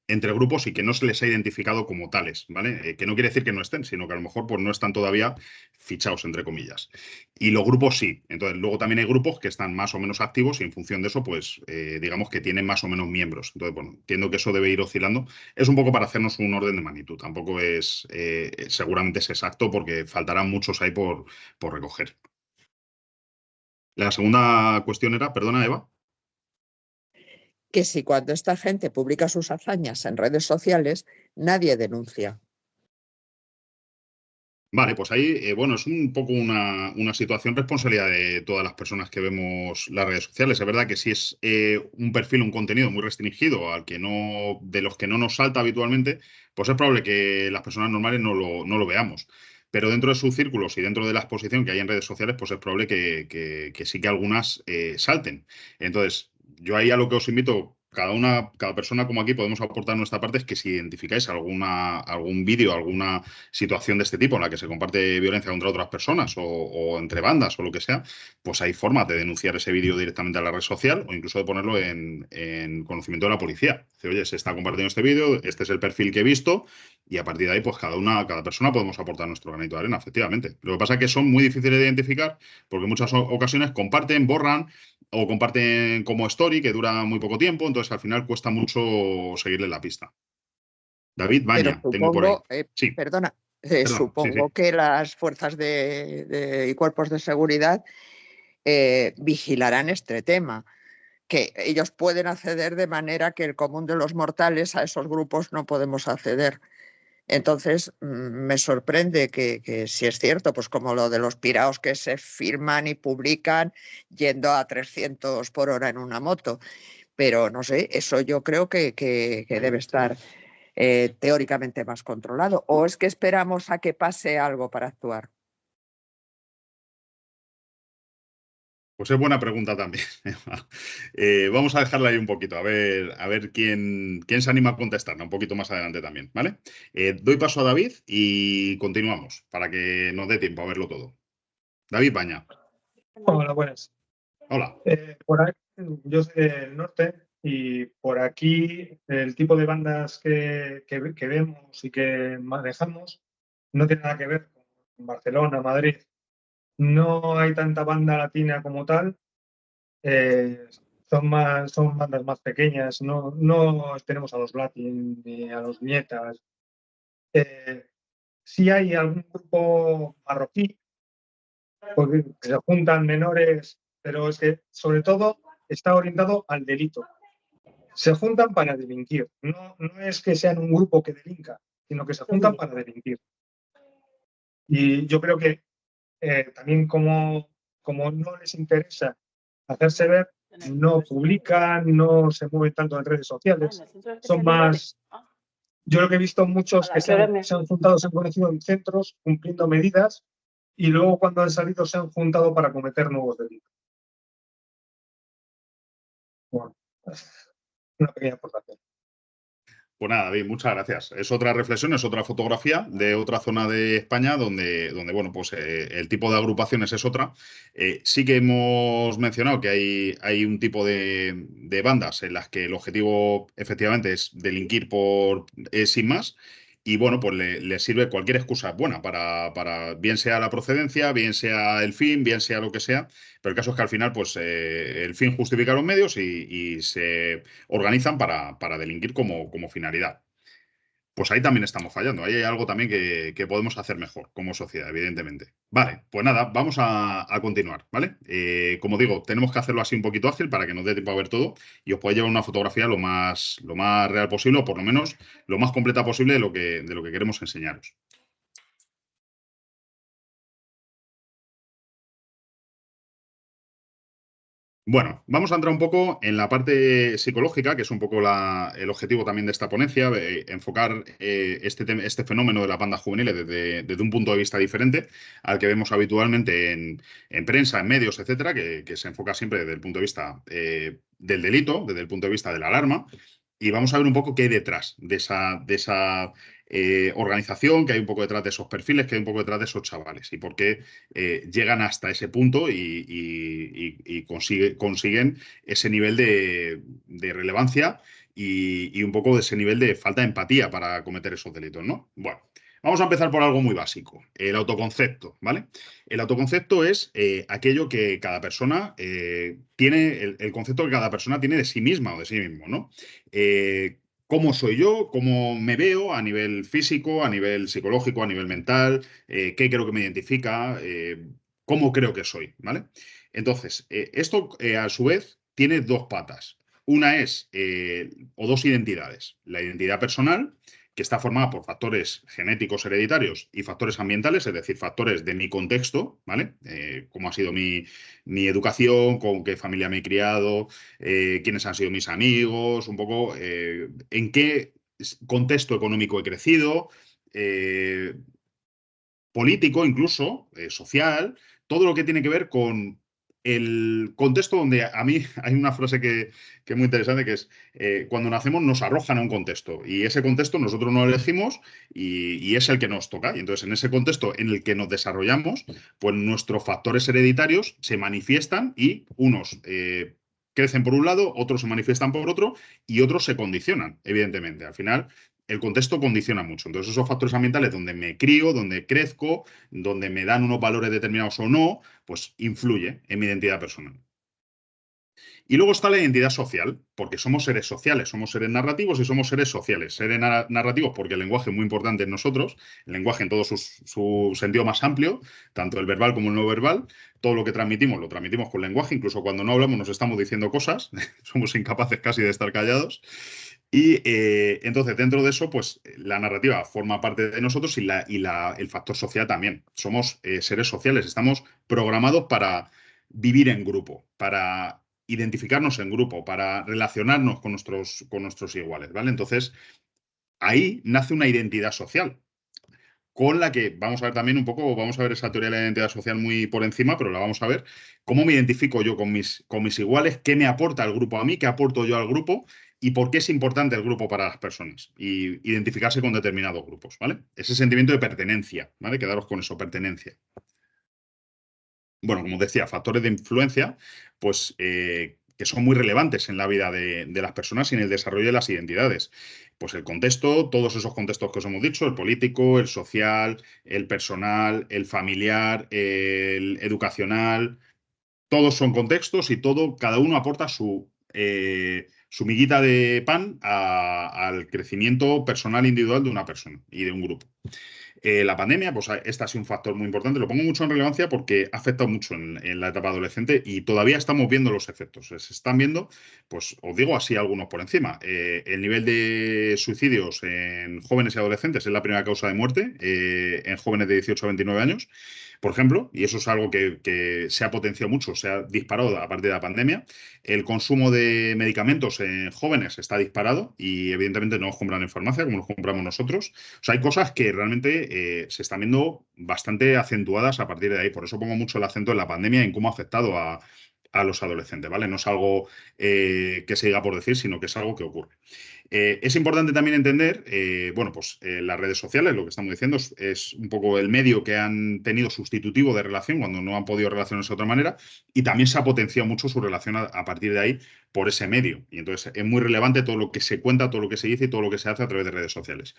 entre grupos y que no se les ha identificado como tales, ¿vale? Que no quiere decir que no estén, sino que a lo mejor pues, no están todavía fichados, entre comillas. Y los grupos sí. Entonces, luego también hay grupos que están más o menos activos y en función de eso, pues, digamos que tienen más o menos miembros. Entonces, bueno, entiendo que eso debe ir oscilando. Es un poco para hacernos un orden de magnitud. Tampoco es, seguramente es exacto porque faltarán muchos ahí por recoger. La segunda cuestión era, perdona, Eva. Que si cuando esta gente publica sus hazañas en redes sociales, nadie denuncia. Vale, pues ahí, bueno, es un poco una situación responsabilidad de todas las personas que vemos las redes sociales. Es verdad que si es un perfil, un contenido muy restringido al que no, de los que no nos salta habitualmente, pues es probable que las personas normales no lo veamos. Pero dentro de sus círculos y dentro de la exposición que hay en redes sociales, pues es probable que sí que algunas salten. Entonces, yo ahí a lo que os invito, cada persona como aquí podemos aportar nuestra parte, es que si identificáis algún vídeo, alguna situación de este tipo en la que se comparte violencia contra otras personas o entre bandas o lo que sea, pues hay formas de denunciar ese vídeo directamente a la red social o incluso de ponerlo en conocimiento de la policía. Dice, oye, se está compartiendo este vídeo, este es el perfil que he visto y a partir de ahí, pues cada persona podemos aportar nuestro granito de arena, efectivamente. Lo que pasa es que son muy difíciles de identificar porque en muchas ocasiones comparten, borran o comparten como story que dura muy poco tiempo, entonces al final cuesta mucho seguirle la pista. David Pero Baña, tengo por ahí. supongo, Sí, perdona, perdón, sí, sí. supongo que las fuerzas y cuerpos de seguridad vigilarán este tema, que ellos pueden acceder de manera que el común de los mortales a esos grupos no podemos acceder. Entonces, me sorprende que si es cierto, pues como lo de los piraos que se firman y publican yendo a 300 por hora en una moto. Pero no sé, eso yo creo que debe estar teóricamente más controlado. ¿O es que esperamos a que pase algo para actuar? Pues es buena pregunta también. Vamos a dejarla ahí un poquito, a ver quién se anima a contestarla un poquito más adelante también, ¿vale? Doy paso a David y continuamos para que nos dé tiempo a verlo todo. David Baña. Hola, buenas. Hola. Por ahí, yo soy del norte, Y por aquí el tipo de bandas que vemos y que manejamos no tiene nada que ver con Barcelona, Madrid. No hay tanta banda latina como tal. Son bandas más pequeñas. No tenemos a los Latin ni a los Nietas. Sí hay algún grupo marroquí, porque se juntan menores, pero es que sobre todo está orientado al delito. Se juntan para delinquir. No es que sean un grupo que delinca, sino que se juntan para delinquir. Y yo creo que también como no les interesa hacerse ver, no publican, no se mueven tanto en redes sociales. Son más... Yo lo que he visto muchos que se han juntado, se han conocido en centros cumpliendo medidas y luego cuando han salido se han juntado para cometer nuevos delitos. Bueno, una pequeña aportación. Pues nada, David, muchas gracias. Es otra reflexión, es otra fotografía de otra zona de España donde bueno, pues el tipo de agrupaciones es otra. Sí que hemos mencionado que hay un tipo de bandas en las que el objetivo efectivamente es delinquir sin más. Y bueno, pues le sirve cualquier excusa buena para bien sea la procedencia, bien sea el fin, bien sea lo que sea. Pero el caso es que al final, pues el fin justifica los medios y se organizan para delinquir como finalidad. Pues ahí también estamos fallando. Ahí hay algo también que podemos hacer mejor como sociedad, evidentemente. Vale, pues nada, vamos a continuar, ¿vale? Como digo, tenemos que hacerlo así un poquito ágil para que nos dé tiempo a ver todo y os podáis llevar una fotografía lo más real posible, o por lo menos lo más completa posible de lo que queremos enseñaros. Bueno, vamos a entrar un poco en la parte psicológica, que es un poco el objetivo también de esta ponencia, enfocar este fenómeno de las bandas juveniles desde un punto de vista diferente al que vemos habitualmente en prensa, en medios, etcétera, que se enfoca siempre desde el punto de vista del delito, desde el punto de vista de la alarma. Y vamos a ver un poco qué hay detrás de esa organización, que hay un poco detrás de esos perfiles, que hay un poco detrás de esos chavales y por qué llegan hasta ese punto y consiguen ese nivel de relevancia y un poco de ese nivel de falta de empatía para cometer esos delitos, ¿no? Bueno, vamos a empezar por algo muy básico, el autoconcepto, ¿vale? El autoconcepto es aquello que cada persona tiene, el concepto que cada persona tiene de sí misma o de sí mismo, ¿no? Cómo soy yo, cómo me veo a nivel físico, a nivel psicológico, a nivel mental, qué creo que me identifica, cómo creo que soy, ¿vale? Entonces, esto a su vez tiene dos patas. Una es, o dos identidades. La identidad personal, que está formada por factores genéticos hereditarios y factores ambientales, es decir, factores de mi contexto, ¿vale? Cómo ha sido mi educación, con qué familia me he criado, quiénes han sido mis amigos, un poco en qué contexto económico he crecido, político incluso, social, todo lo que tiene que ver con el contexto donde a mí hay una frase que es muy interesante, que es cuando nacemos nos arrojan a un contexto y ese contexto nosotros no lo elegimos y es el que nos toca. Y entonces en ese contexto en el que nos desarrollamos, pues nuestros factores hereditarios se manifiestan y unos crecen por un lado, otros se manifiestan por otro y otros se condicionan, evidentemente. Al final el contexto condiciona mucho. Entonces, esos factores ambientales donde me crío, donde crezco, donde me dan unos valores determinados o no, pues influye en mi identidad personal. Y luego está la identidad social, porque somos seres sociales, somos seres narrativos y somos seres sociales. Seres narrativos porque el lenguaje es muy importante en nosotros, el lenguaje en todo su sentido más amplio, tanto el verbal como el no verbal. Todo lo que transmitimos lo transmitimos con lenguaje, incluso cuando no hablamos nos estamos diciendo cosas, somos incapaces casi de estar callados. Y entonces, dentro de eso, pues la narrativa forma parte de nosotros y el factor social también. Somos seres sociales, estamos programados para vivir en grupo, para identificarnos en grupo, para relacionarnos con nuestros iguales, ¿vale? Entonces, ahí nace una identidad social, con la que vamos a ver también un poco, vamos a ver esa teoría de la identidad social muy por encima, pero la vamos a ver, cómo me identifico yo con mis iguales, qué me aporta el grupo a mí, qué aporto yo al grupo y por qué es importante el grupo para las personas y identificarse con determinados grupos, ¿vale? Ese sentimiento de pertenencia, ¿vale? Quedaros con eso, pertenencia. Bueno, como decía, factores de influencia, pues que son muy relevantes en la vida de las personas y en el desarrollo de las identidades. Pues el contexto, todos esos contextos que os hemos dicho, el político, el social, el personal, el familiar, el educacional, todos son contextos y cada uno aporta su miguita de pan al crecimiento personal individual de una persona y de un grupo. La pandemia, pues este ha sido un factor muy importante. Lo pongo mucho en relevancia porque ha afectado mucho en la etapa adolescente y todavía estamos viendo los efectos. Se están viendo, pues os digo así algunos por encima. El nivel de suicidios en jóvenes y adolescentes es la primera causa de muerte en jóvenes de 18 a 29 años, por ejemplo, y eso es algo que se ha potenciado mucho, se ha disparado a partir de la pandemia. El consumo de medicamentos en jóvenes está disparado y evidentemente no los compran en farmacia como los compramos nosotros. O sea, hay cosas que realmente se están viendo bastante acentuadas a partir de ahí. Por eso pongo mucho el acento en la pandemia y en cómo ha afectado a los adolescentes, ¿vale? No es algo que se diga por decir, sino que es algo que ocurre. Es importante también entender, bueno, pues las redes sociales, lo que estamos diciendo, es un poco el medio que han tenido sustitutivo de relación cuando no han podido relacionarse de otra manera, y también se ha potenciado mucho su relación a partir de ahí por ese medio. Y entonces es muy relevante todo lo que se cuenta, todo lo que se dice y todo lo que se hace a través de redes sociales.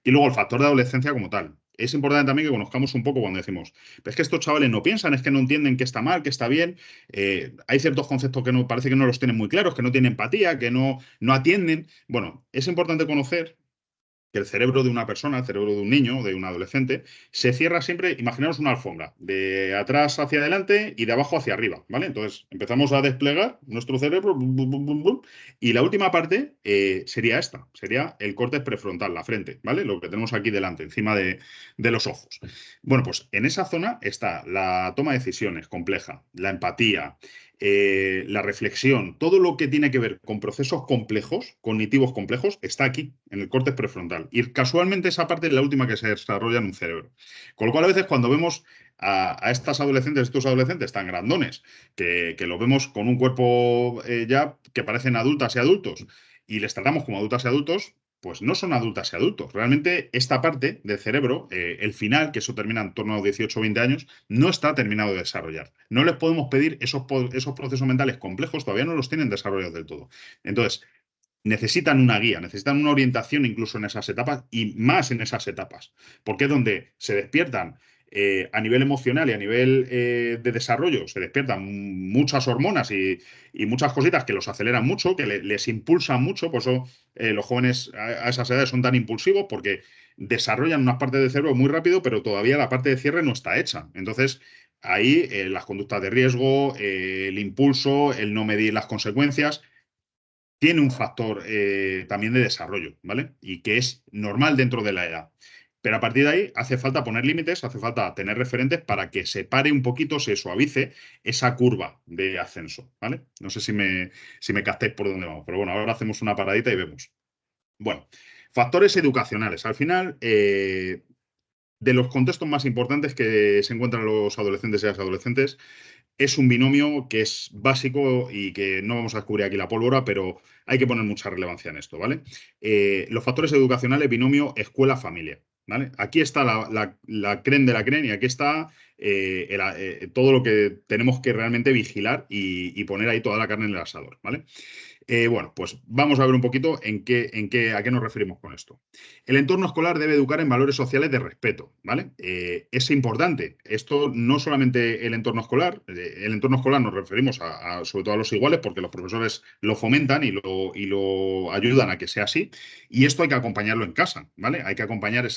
Y luego el factor de adolescencia como tal. Es importante también que conozcamos un poco cuando decimos, es que estos chavales no piensan, es que no entienden qué está mal, qué está bien. Hay ciertos conceptos que parece que no los tienen muy claros, que no tienen empatía, que no atienden. Bueno, es importante conocer que el cerebro de una persona, el cerebro de un niño, de un adolescente, se cierra siempre, imaginaos una alfombra, de atrás hacia adelante y de abajo hacia arriba, ¿vale? Entonces empezamos a desplegar nuestro cerebro, bum, bum, bum, bum, bum, y la última parte sería esta, sería el córtex prefrontal, la frente, ¿vale? Lo que tenemos aquí delante, encima de los ojos. Bueno, pues en esa zona está la toma de decisiones compleja, la empatía, la reflexión, todo lo que tiene que ver con procesos complejos, cognitivos complejos, está aquí, en el córtex prefrontal. Y casualmente esa parte es la última que se desarrolla en un cerebro. Con lo cual, a veces cuando vemos a estas adolescentes, estos adolescentes tan grandones, que los vemos con un cuerpo ya que parecen adultas y adultos, y les tratamos como adultas y adultos, pues no son adultas y adultos. Realmente esta parte del cerebro, el final, que eso termina en torno a 18 o 20 años, no está terminado de desarrollar. No les podemos pedir esos procesos mentales complejos, todavía no los tienen desarrollados del todo. Entonces, necesitan una guía, necesitan una orientación incluso en esas etapas y más en esas etapas, porque es donde se despiertan a nivel emocional y a nivel de desarrollo, se despiertan muchas hormonas y muchas cositas que los aceleran mucho, que les impulsan mucho, por eso los jóvenes a esas edades son tan impulsivos, porque desarrollan unas partes del cerebro muy rápido, pero todavía la parte de cierre no está hecha. Entonces, ahí las conductas de riesgo, el impulso, el no medir las consecuencias, tiene un factor también de desarrollo, ¿vale? Y que es normal dentro de la edad. Pero a partir de ahí hace falta poner límites, hace falta tener referentes para que se pare un poquito, se suavice esa curva de ascenso, ¿vale? No sé si me captáis por dónde vamos, pero bueno, ahora hacemos una paradita y vemos. Bueno, factores educacionales. Al final, de los contextos más importantes que se encuentran los adolescentes y las adolescentes, es un binomio que es básico y que no vamos a descubrir aquí la pólvora, pero hay que poner mucha relevancia en esto, ¿vale? Los factores educacionales, binomio escuela-familia, ¿vale? Aquí está la crème de la crème y aquí está todo lo que tenemos que realmente vigilar y poner ahí toda la carne en el asador, ¿vale? Bueno, pues vamos a ver un poquito a qué nos referimos con esto. El entorno escolar debe educar en valores sociales de respeto, ¿vale? Es importante. Esto no solamente el entorno escolar nos referimos sobre todo a los iguales, porque los profesores lo fomentan y lo ayudan a que sea así. Y esto hay que acompañarlo en casa, ¿vale? Hay que acompañar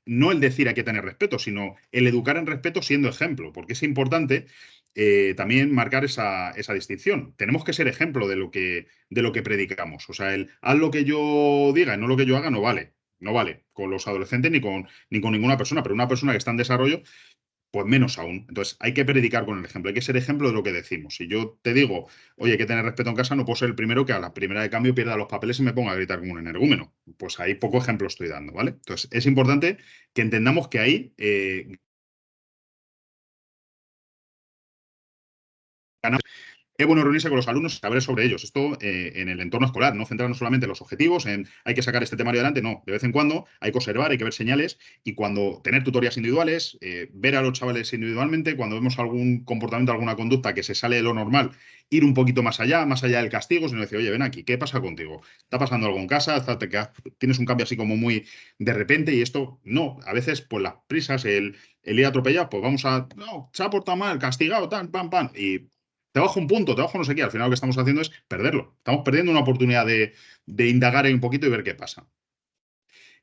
no el decir hay que tener respeto, sino el educar en respeto siendo ejemplo, porque es importante también marcar esa distinción. Tenemos que ser ejemplo de lo que predicamos. O sea, el haz lo que yo diga y no lo que yo haga no vale. No vale con los adolescentes ni con ninguna persona, pero una persona que está en desarrollo, pues menos aún. Entonces, hay que predicar con el ejemplo, hay que ser ejemplo de lo que decimos. Si yo te digo, oye, hay que tener respeto en casa, no puedo ser el primero que a la primera de cambio pierda los papeles y me ponga a gritar como un energúmeno. Pues ahí poco ejemplo estoy dando, ¿vale? Entonces, es importante que entendamos que ahí Es bueno reunirse con los alumnos y saber sobre ellos. Esto en el entorno escolar, no centrarnos solamente en los objetivos, en hay que sacar este temario adelante, no. De vez en cuando hay que observar, hay que ver señales y cuando tener tutorías individuales, ver a los chavales individualmente, cuando vemos algún comportamiento, alguna conducta que se sale de lo normal, ir un poquito más allá del castigo, sino decir, oye, ven aquí, ¿qué pasa contigo? ¿Está pasando algo en casa? ¿Tienes un cambio así como muy de repente? Y esto, no. A veces, pues las prisas, el ir atropellado, pues vamos a, no, se ha portado mal, castigado, tan, pam, pam, y te bajo un punto, te bajo no sé qué. Al final lo que estamos haciendo es perderlo. Estamos perdiendo una oportunidad de indagar ahí un poquito y ver qué pasa.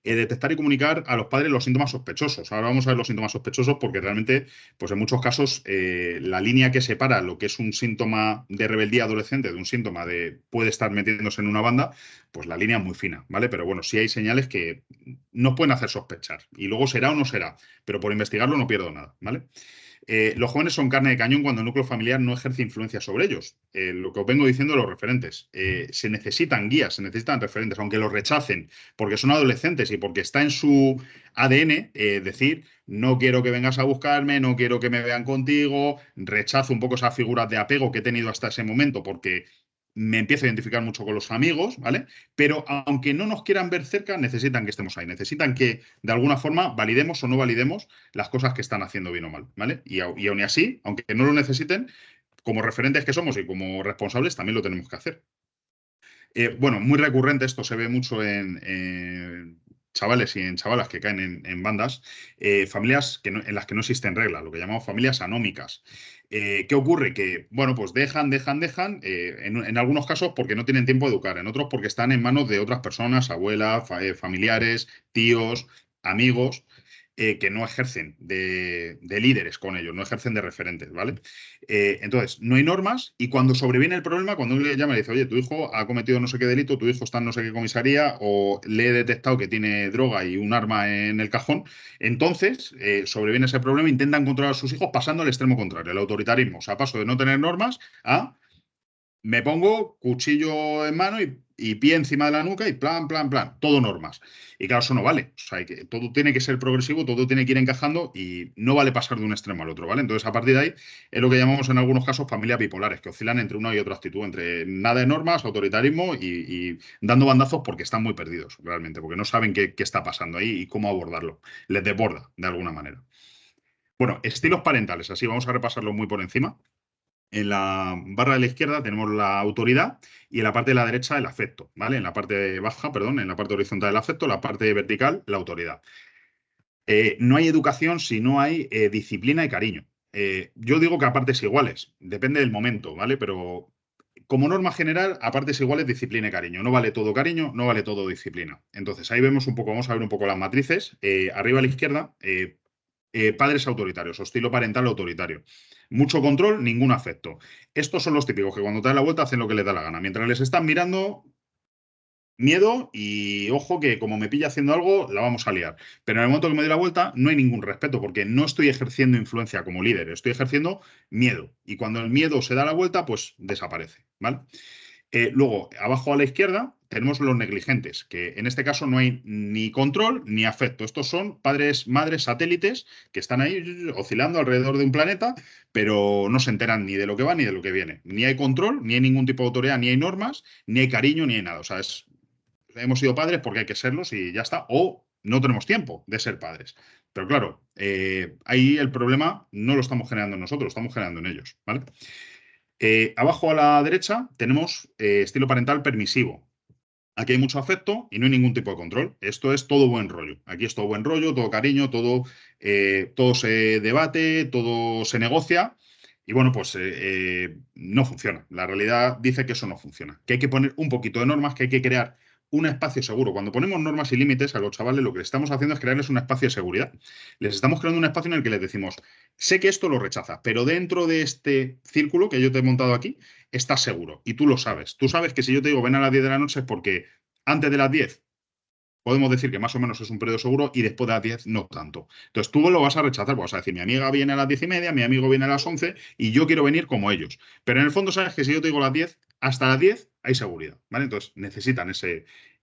Detectar y comunicar a los padres los síntomas sospechosos. Ahora vamos a ver los síntomas sospechosos porque realmente, pues en muchos casos, la línea que separa lo que es un síntoma de rebeldía adolescente de un síntoma de puede estar metiéndose en una banda, pues la línea es muy fina, ¿vale? Pero bueno, sí hay señales que nos pueden hacer sospechar. Y luego será o no será, pero por investigarlo no pierdo nada, ¿vale? Los jóvenes son carne de cañón cuando el núcleo familiar no ejerce influencia sobre ellos. Lo que os vengo diciendo de los referentes. Se necesitan guías, se necesitan referentes, aunque los rechacen porque son adolescentes y porque está en su ADN decir, no quiero que vengas a buscarme, no quiero que me vean contigo, rechazo un poco esas figuras de apego que he tenido hasta ese momento porque me empiezo a identificar mucho con los amigos, ¿vale? Pero aunque no nos quieran ver cerca, necesitan que estemos ahí, necesitan que de alguna forma validemos o no validemos las cosas que están haciendo bien o mal, ¿vale? Y aún así, aunque no lo necesiten, como referentes que somos y como responsables, también lo tenemos que hacer. Bueno, muy recurrente, esto se ve mucho en chavales y en chavalas que caen en bandas, familias en las que no existen reglas, lo que llamamos familias anómicas. ¿Qué ocurre? Que, bueno, pues dejan, en algunos casos porque no tienen tiempo de educar, en otros porque están en manos de otras personas, abuelas, familiares, tíos, amigos, que no ejercen de líderes con ellos, no ejercen de referentes, ¿vale? Entonces, no hay normas y cuando sobreviene el problema, cuando uno le llama y dice, oye, tu hijo ha cometido no sé qué delito, tu hijo está en no sé qué comisaría o le he detectado que tiene droga y un arma en el cajón, entonces sobreviene ese problema, intentan controlar a sus hijos pasando al extremo contrario, el autoritarismo. O sea, paso de no tener normas a me pongo cuchillo en mano y pie encima de la nuca y plan, todo normas. Y claro, eso no vale. O sea, que todo tiene que ser progresivo, todo tiene que ir encajando y no vale pasar de un extremo al otro, ¿vale? Entonces, a partir de ahí, es lo que llamamos en algunos casos familias bipolares, que oscilan entre una y otra actitud, entre nada de normas, autoritarismo y dando bandazos porque están muy perdidos, realmente, porque no saben qué está pasando ahí y cómo abordarlo. Les desborda, de alguna manera. Bueno, estilos parentales, así vamos a repasarlo muy por encima. En la barra de la izquierda tenemos la autoridad y en la parte de la derecha el afecto, ¿vale? En la parte baja, perdón, en la parte horizontal el afecto, la parte vertical la autoridad. No hay educación si no hay disciplina y cariño. Yo digo que a partes iguales, depende del momento, ¿vale? Pero como norma general, a partes iguales, disciplina y cariño. No vale todo cariño, no vale todo disciplina. Entonces, ahí vemos un poco, vamos a ver un poco las matrices. Arriba a la izquierda, padres autoritarios o estilo parental autoritario. Mucho control, ningún afecto. Estos son los típicos que cuando te dan la vuelta hacen lo que les da la gana. Mientras les están mirando, miedo y ojo que como me pilla haciendo algo, la vamos a liar. Pero en el momento que me doy la vuelta, no hay ningún respeto porque no estoy ejerciendo influencia como líder, estoy ejerciendo miedo. Y cuando el miedo se da la vuelta, pues desaparece, ¿vale? Luego, abajo a la izquierda, tenemos los negligentes, que en este caso no hay ni control ni afecto. Estos son padres, madres, satélites que están ahí oscilando alrededor de un planeta, pero no se enteran ni de lo que va ni de lo que viene. Ni hay control, ni hay ningún tipo de autoridad, ni hay normas, ni hay cariño, ni hay nada. O sea, hemos sido padres porque hay que serlos y ya está. O no tenemos tiempo de ser padres. Pero claro, ahí el problema no lo estamos generando nosotros, lo estamos generando en ellos, ¿vale? Abajo a la derecha tenemos estilo parental permisivo. Aquí hay mucho afecto y no hay ningún tipo de control. Esto es todo buen rollo. Aquí es todo buen rollo, todo cariño, todo se debate, todo se negocia. Y bueno, pues no funciona. La realidad dice que eso no funciona. Que hay que poner un poquito de normas, que hay que crear un espacio seguro. Cuando ponemos normas y límites a los chavales, lo que estamos haciendo es crearles un espacio de seguridad. Les estamos creando un espacio en el que les decimos, sé que esto lo rechaza, pero dentro de este círculo que yo te he montado aquí, estás seguro. Y tú lo sabes. Tú sabes que si yo te digo ven a las 10 de la noche es porque antes de las 10 podemos decir que más o menos es un periodo seguro y después de las 10 no tanto. Entonces tú lo vas a rechazar, vas a decir, mi amiga viene a las 10:30, mi amigo viene a las 11 y yo quiero venir como ellos. Pero en el fondo sabes que si yo te digo las 10, hasta las 10 hay seguridad, ¿vale? Entonces necesitan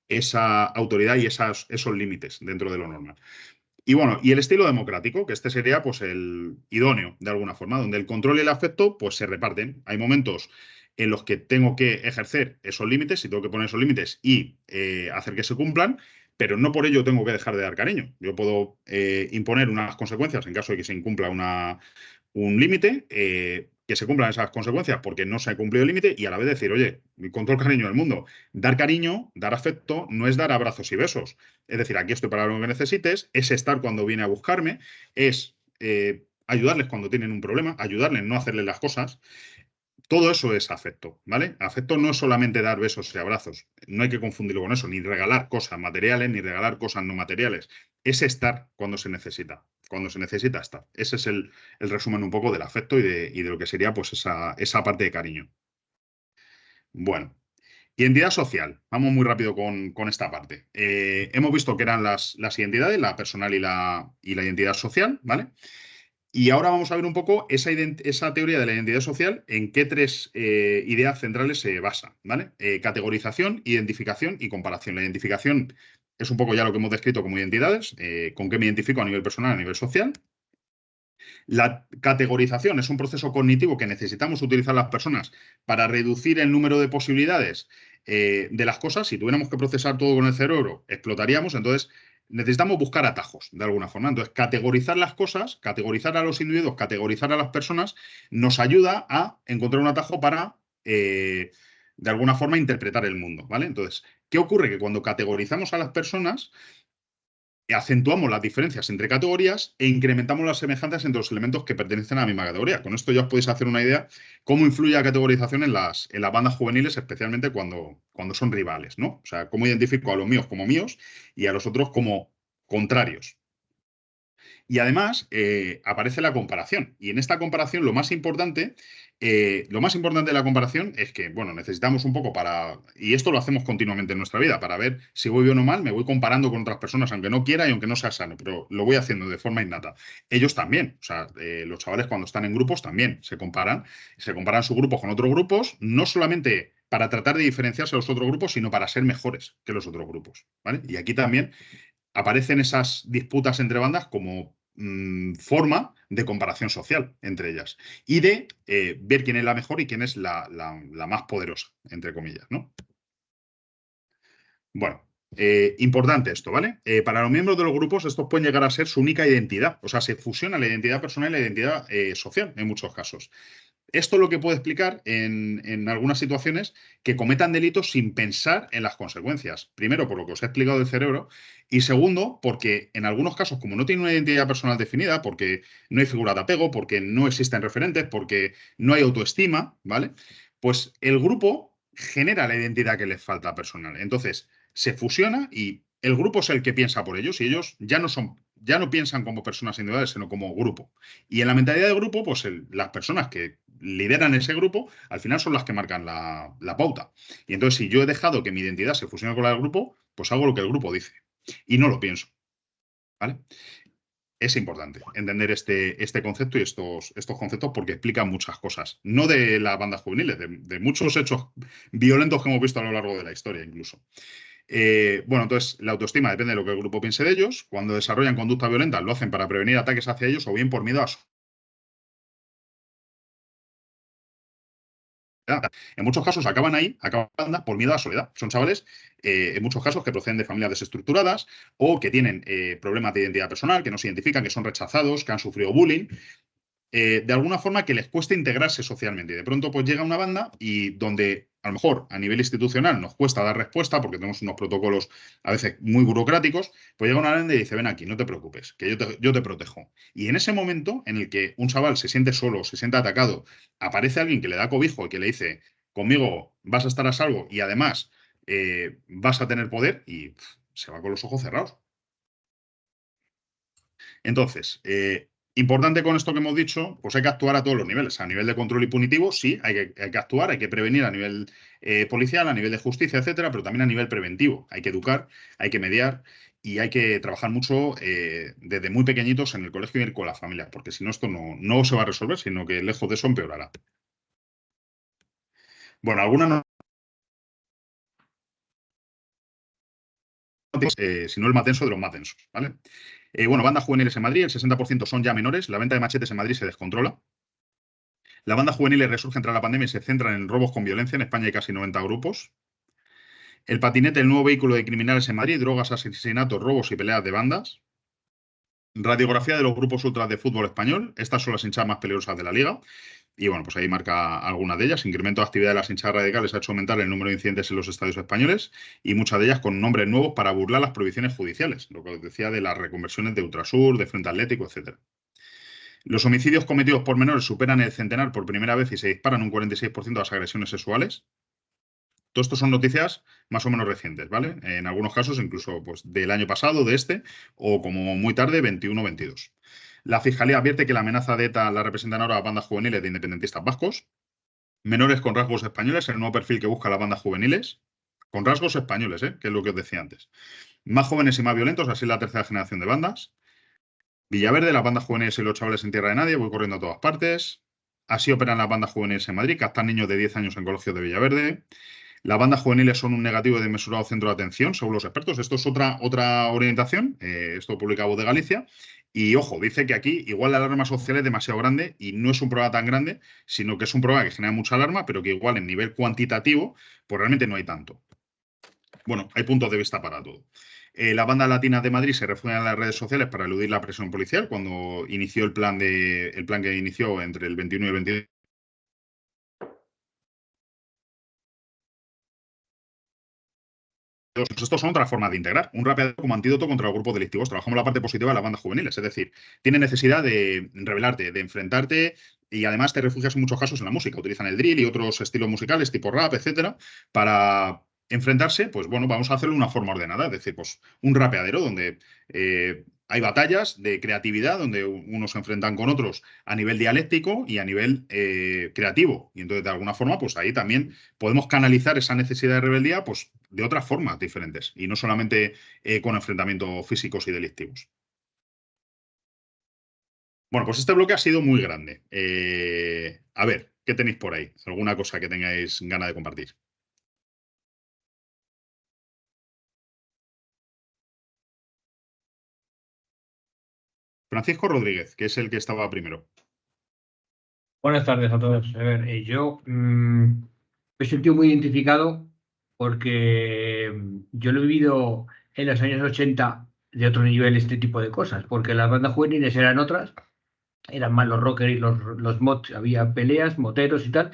esa autoridad y esos límites dentro de lo normal. Y bueno, y el estilo democrático, que este sería pues el idóneo de alguna forma, donde el control y el afecto pues se reparten. Hay momentos en los que tengo que ejercer esos límites y tengo que poner esos límites y hacer que se cumplan, pero no por ello tengo que dejar de dar cariño. Yo puedo imponer unas consecuencias en caso de que se incumpla un límite, que se cumplan esas consecuencias porque no se ha cumplido el límite y a la vez decir, oye, con todo el cariño del mundo, dar cariño, dar afecto, no es dar abrazos y besos. Es decir, aquí estoy para lo que necesites, es estar cuando viene a buscarme, es ayudarles cuando tienen un problema, ayudarles, no hacerles las cosas. Todo eso es afecto, ¿vale? Afecto no es solamente dar besos y abrazos, no hay que confundirlo con eso, ni regalar cosas materiales, ni regalar cosas no materiales. Es estar cuando se necesita estar. Ese es el resumen un poco del afecto y de lo que sería pues esa parte de cariño. Bueno, identidad social. Vamos muy rápido con esta parte. Hemos visto que eran las identidades, la personal y la identidad social, ¿vale? Y ahora vamos a ver un poco esa teoría de la identidad social, en qué tres ideas centrales se basa, ¿vale? Categorización, identificación y comparación. La identificación es un poco ya lo que hemos descrito como identidades, con qué me identifico a nivel personal, a nivel social. La categorización es un proceso cognitivo que necesitamos utilizar las personas para reducir el número de posibilidades de las cosas. Si tuviéramos que procesar todo con el cerebro, explotaríamos. Entonces, necesitamos buscar atajos, de alguna forma. Entonces, categorizar las cosas, categorizar a los individuos, categorizar a las personas, nos ayuda a encontrar un atajo para, de alguna forma, interpretar el mundo, ¿vale? Entonces, ¿qué ocurre? Que cuando categorizamos a las personas, acentuamos las diferencias entre categorías e incrementamos las semejanzas entre los elementos que pertenecen a la misma categoría. Con esto ya os podéis hacer una idea cómo influye la categorización en las bandas juveniles, especialmente cuando son rivales, ¿no? O sea, cómo identifico a los míos como míos y a los otros como contrarios. Y además aparece la comparación. Y en esta comparación lo más importante de la comparación es que, bueno, necesitamos un poco y esto lo hacemos continuamente en nuestra vida, para ver si voy bien o mal, me voy comparando con otras personas, aunque no quiera y aunque no sea sano, pero lo voy haciendo de forma innata. Ellos también, o sea, los chavales cuando están en grupos también se comparan sus grupos con otros grupos, no solamente para tratar de diferenciarse de los otros grupos, sino para ser mejores que los otros grupos, ¿vale? Y aquí también aparecen esas disputas entre bandas como forma de comparación social entre ellas y de ver quién es la mejor y quién es la más poderosa, entre comillas, ¿no? Bueno, importante esto, ¿vale? Para los miembros de los grupos, estos pueden llegar a ser su única identidad. O sea, se fusiona la identidad personal y la identidad social en muchos casos. Esto lo que puede explicar en algunas situaciones que cometan delitos sin pensar en las consecuencias. Primero, por lo que os he explicado del cerebro. Y segundo, porque en algunos casos, como no tienen una identidad personal definida, porque no hay figura de apego, porque no existen referentes, porque no hay autoestima, ¿vale? Pues el grupo genera la identidad que les falta personal. Entonces, se fusiona y el grupo es el que piensa por ellos y ellos ya no piensan como personas individuales, sino como grupo. Y en la mentalidad de grupo, pues las personas que lideran ese grupo, al final son las que marcan la pauta. Y entonces, si yo he dejado que mi identidad se fusione con la del grupo, pues hago lo que el grupo dice. Y no lo pienso. ¿Vale? Es importante entender este concepto y estos conceptos porque explican muchas cosas. No de las bandas juveniles, de muchos hechos violentos que hemos visto a lo largo de la historia, incluso. Bueno, entonces la autoestima depende de lo que el grupo piense de ellos. Cuando desarrollan conducta violenta, lo hacen para prevenir ataques hacia ellos o bien por miedo a su... En muchos casos acaban por miedo a la soledad. Son chavales, en muchos casos, que proceden de familias desestructuradas o que tienen problemas de identidad personal, que no se identifican, que son rechazados, que han sufrido bullying. De alguna forma que les cuesta integrarse socialmente. Y de pronto pues llega una banda y donde a lo mejor a nivel institucional nos cuesta dar respuesta porque tenemos unos protocolos a veces muy burocráticos, pues llega una banda y dice, ven aquí, no te preocupes, que yo te protejo. Y en ese momento en el que un chaval se siente solo, se siente atacado, aparece alguien que le da cobijo y que le dice, conmigo vas a estar a salvo y además vas a tener poder y se va con los ojos cerrados. Entonces, importante con esto que hemos dicho, pues hay que actuar a todos los niveles. A nivel de control y punitivo, sí, hay que actuar, hay que prevenir a nivel policial, a nivel de justicia, etcétera, pero también a nivel preventivo. Hay que educar, hay que mediar y hay que trabajar mucho desde muy pequeñitos en el colegio y con la familia, porque si no, esto no se va a resolver, sino que lejos de eso empeorará. Bueno, algunas sino el más denso de los más densos, ¿vale? Bueno, bandas juveniles en Madrid, el 60% son ya menores, la venta de machetes en Madrid se descontrola. La banda juvenil resurge tras la pandemia y se centran en robos con violencia. En España hay casi 90 grupos. El patinete, el nuevo vehículo de criminales en Madrid, drogas, asesinatos, robos y peleas de bandas. Radiografía de los grupos ultras de fútbol español. Estas son las hinchadas más peligrosas de la liga. Y bueno, pues ahí marca algunas de ellas. Incremento de actividad de las hinchadas radicales ha hecho aumentar el número de incidentes en los estadios españoles y muchas de ellas con nombres nuevos para burlar las prohibiciones judiciales. Lo que os decía de las reconversiones de Ultrasur, de Frente Atlético, etc. Los homicidios cometidos por menores superan el centenar por primera vez y se disparan un 46% de las agresiones sexuales. Todo esto son noticias más o menos recientes, ¿vale? En algunos casos incluso pues, del año pasado, de este, o como muy tarde, 21-22. La Fiscalía advierte que la amenaza de ETA la representan ahora bandas juveniles de independentistas vascos. Menores con rasgos españoles, el nuevo perfil que busca las bandas juveniles. Con rasgos españoles, que es lo que os decía antes. Más jóvenes y más violentos, así la tercera generación de bandas. Villaverde, las bandas juveniles y los chavales en tierra de nadie, voy corriendo a todas partes. Así operan las bandas juveniles en Madrid, captan niños de 10 años en colegios de Villaverde. Las bandas juveniles son un negativo de mesurado centro de atención, según los expertos. Esto es otra orientación. Esto publica Voz de Galicia. Y ojo, dice que aquí igual la alarma social es demasiado grande y no es un problema tan grande, sino que es un problema que genera mucha alarma, pero que igual en nivel cuantitativo, pues realmente no hay tanto. Bueno, hay puntos de vista para todo. La banda latina de Madrid se refugia en las redes sociales para eludir la presión policial cuando inició el plan que inició entre el 21 y el 22. Estos son otras formas de integrar. Un rapeador como antídoto contra los grupos delictivos. Trabajamos la parte positiva de las bandas juveniles. Es decir, tiene necesidad de rebelarte, de enfrentarte y además te refugias en muchos casos en la música. Utilizan el drill y otros estilos musicales tipo rap, etcétera, para enfrentarse. Pues bueno, vamos a hacerlo de una forma ordenada. Es decir, pues un rapeadero donde hay batallas de creatividad, donde unos se enfrentan con otros a nivel dialéctico y a nivel creativo. Y entonces, de alguna forma, pues ahí también podemos canalizar esa necesidad de rebeldía pues, de otras formas diferentes y no solamente con enfrentamientos físicos y delictivos. Bueno, pues este bloque ha sido muy grande. A ver, ¿qué tenéis por ahí? ¿Alguna cosa que tengáis ganas de compartir? Francisco Rodríguez, que es el que estaba primero. Buenas tardes a todos. A ver, yo me he sentido muy identificado porque yo lo he vivido en los años 80 de otro nivel este tipo de cosas, porque las bandas juveniles eran otras, eran más los rockers y los mods, había peleas, moteros y tal,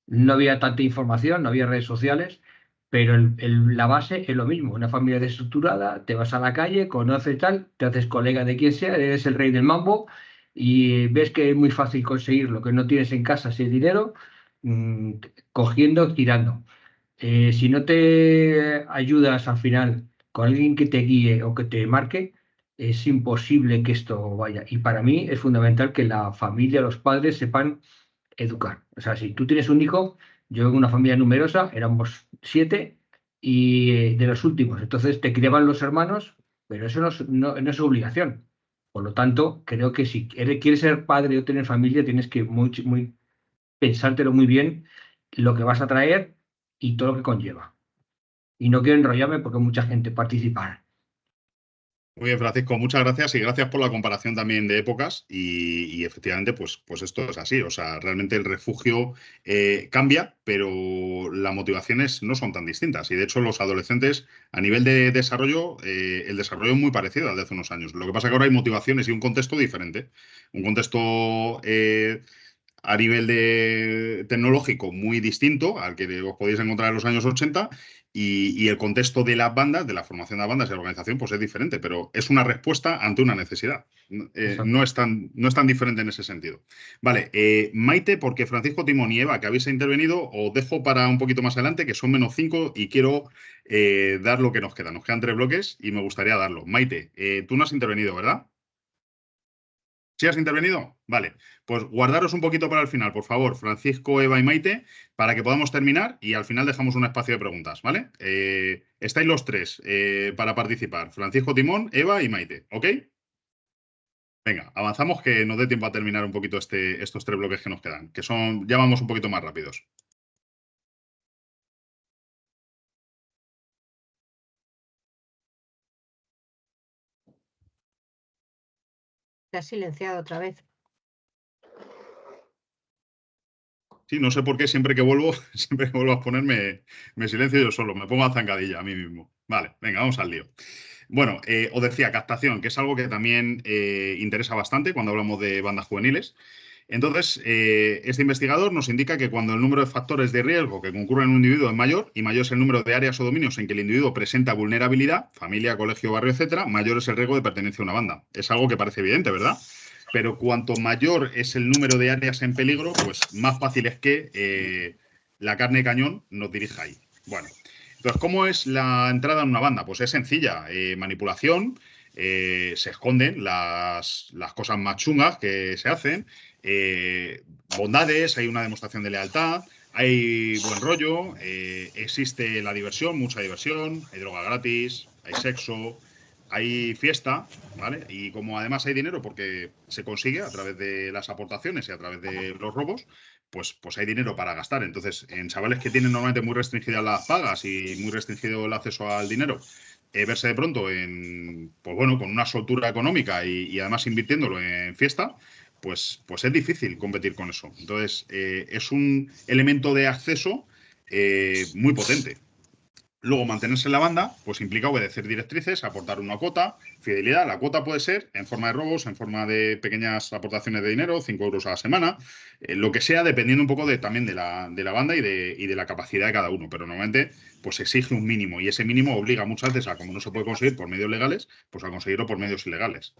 no había tanta información, no había redes sociales, pero la base es lo mismo, una familia desestructurada, te vas a la calle, conoces tal, te haces colega de quien sea, eres el rey del mambo y ves que es muy fácil conseguir lo que no tienes en casa, si es dinero, mm, cogiendo, tirando. Si no te ayudas al final con alguien que te guíe o que te marque, es imposible que esto vaya. Y para mí es fundamental que la familia, los padres sepan educar. O sea, si tú tienes un hijo, yo en una familia numerosa, éramos 7 y de los últimos. Entonces te criaban los hermanos, pero eso no es su obligación. Por lo tanto, creo que si quieres ser padre o tener familia, tienes que pensártelo muy bien lo que vas a traer y todo lo que conlleva. Y no quiero enrollarme porque mucha gente participa. Muy bien, Francisco, muchas gracias y gracias por la comparación también de épocas y efectivamente, pues esto es así. O sea, realmente el refugio cambia, pero las motivaciones no son tan distintas. Y de hecho, los adolescentes a nivel de desarrollo, el desarrollo es muy parecido al de hace unos años. Lo que pasa es que ahora hay motivaciones y un contexto diferente. Un contexto a nivel tecnológico muy distinto al que os podéis encontrar en los años 80 y el contexto de las bandas, de la formación de las bandas y de la organización, pues es diferente, pero es una respuesta ante una necesidad. No es tan diferente en ese sentido. Vale, Maite, porque Francisco, Timón y Eva, que habéis intervenido, os dejo para un poquito más adelante, que son -5 y quiero dar lo que nos queda. Nos quedan 3 bloques y me gustaría darlo. Maite, tú no has intervenido, ¿verdad? ¿Sí has intervenido? Vale. Pues guardaros un poquito para el final, por favor, Francisco, Eva y Maite, para que podamos terminar y al final dejamos un espacio de preguntas, ¿vale? Estáis los 3 para participar. Francisco, Timón, Eva y Maite, ¿ok? Venga, avanzamos que nos dé tiempo a terminar un poquito estos 3 bloques que nos quedan, que son, ya vamos un poquito más rápidos. Te has silenciado otra vez. Sí, no sé por qué siempre que vuelvo a ponerme me silencio yo solo, me pongo a zancadilla a mí mismo. Vale, venga, vamos al lío. Bueno, os decía, captación, que es algo que también interesa bastante cuando hablamos de bandas juveniles. Entonces, este investigador nos indica que cuando el número de factores de riesgo que concurren en un individuo es mayor y mayor es el número de áreas o dominios en que el individuo presenta vulnerabilidad, familia, colegio, barrio, etcétera, mayor es el riesgo de pertenencia a una banda. Es algo que parece evidente, ¿verdad? Pero cuanto mayor es el número de áreas en peligro, pues más fácil es que la carne de cañón nos dirija ahí. Bueno, entonces, ¿cómo es la entrada en una banda? Pues es sencilla, manipulación, se esconden las cosas más chungas que se hacen, bondades, hay una demostración de lealtad, hay buen rollo, existe la diversión, mucha diversión, hay droga gratis, hay sexo, hay fiesta, ¿vale? Y como además hay dinero porque se consigue a través de las aportaciones y a través de los robos, pues hay dinero para gastar. Entonces, en chavales que tienen normalmente muy restringidas las pagas y muy restringido el acceso al dinero, verse de pronto pues bueno, con una soltura económica y además invirtiéndolo en fiesta, pues es difícil competir con eso. Entonces, es un elemento de acceso muy potente. Luego, mantenerse en la banda, pues implica obedecer directrices, aportar una cuota, fidelidad. La cuota puede ser en forma de robos, en forma de pequeñas aportaciones de dinero, 5 euros a la semana, lo que sea, dependiendo un poco también de la banda y de la capacidad de cada uno. Pero normalmente, pues exige un mínimo y ese mínimo obliga muchas veces a, como no se puede conseguir por medios legales, pues a conseguirlo por medios ilegales.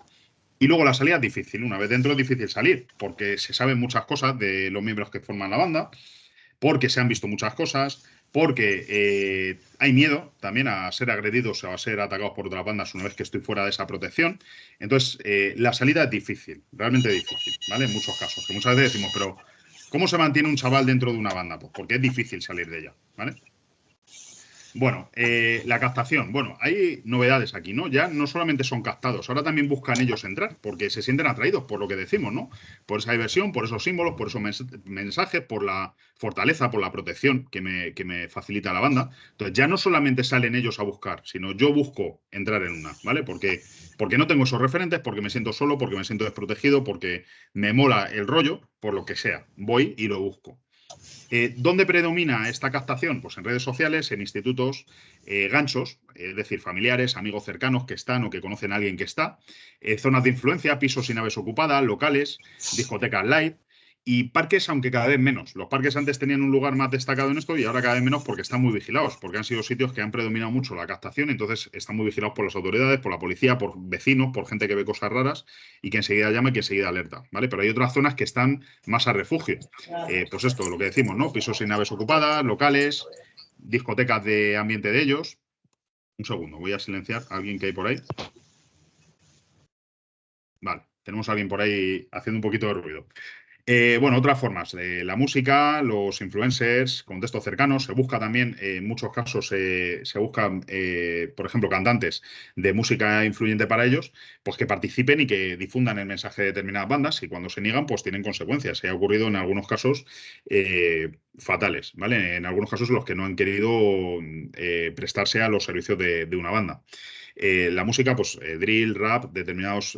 Y luego la salida es difícil. Una vez dentro es difícil salir, porque se saben muchas cosas de los miembros que forman la banda, porque se han visto muchas cosas, porque hay miedo también a ser agredidos o a ser atacados por otras bandas una vez que estoy fuera de esa protección. Entonces, la salida es difícil, realmente difícil, ¿vale? En muchos casos, que muchas veces decimos, pero ¿cómo se mantiene un chaval dentro de una banda? Pues porque es difícil salir de ella, ¿vale? Bueno, la captación. Bueno, hay novedades aquí, ¿no? Ya no solamente son captados, ahora también buscan ellos entrar, porque se sienten atraídos por lo que decimos, ¿no? Por esa diversión, por esos símbolos, por esos mensajes, por la fortaleza, por la protección que me facilita la banda. Entonces, ya no solamente salen ellos a buscar, sino yo busco entrar en una, ¿vale? Porque no tengo esos referentes, porque me siento solo, porque me siento desprotegido, porque me mola el rollo, por lo que sea. Voy y lo busco. ¿Dónde predomina esta captación? Pues en redes sociales, en institutos, ganchos, es decir, familiares, amigos cercanos que están o que conocen a alguien que está, zonas de influencia, pisos y naves ocupadas, locales, discotecas light y parques, aunque cada vez menos. Los parques antes tenían un lugar más destacado en esto y ahora cada vez menos porque están muy vigilados, porque han sido sitios que han predominado mucho la captación, entonces están muy vigilados por las autoridades, por la policía, por vecinos, por gente que ve cosas raras y que enseguida llama y que enseguida alerta, ¿vale? Pero hay otras zonas que están más a refugio. Pues esto, lo que decimos, ¿no? Pisos y naves ocupadas, locales, discotecas de ambiente de ellos. Un segundo, voy a silenciar a alguien que hay por ahí. Vale, tenemos a alguien por ahí haciendo un poquito de ruido. Bueno, otras formas, la música, los influencers, contextos cercanos, se busca también, en muchos casos se buscan, por ejemplo, cantantes de música influyente para ellos, pues que participen y que difundan el mensaje de determinadas bandas y cuando se niegan, pues tienen consecuencias. Se ha ocurrido en algunos casos fatales, ¿vale? En algunos casos los que no han querido prestarse a los servicios de una banda. La música, pues drill, rap, determinadas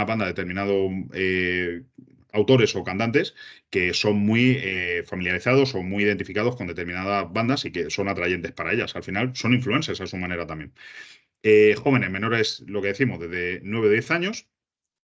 bandas, determinados autores o cantantes que son muy familiarizados o muy identificados con determinadas bandas y que son atrayentes para ellas. Al final son influencers a su manera también. Jóvenes, menores, lo que decimos, desde 9 o 10 años.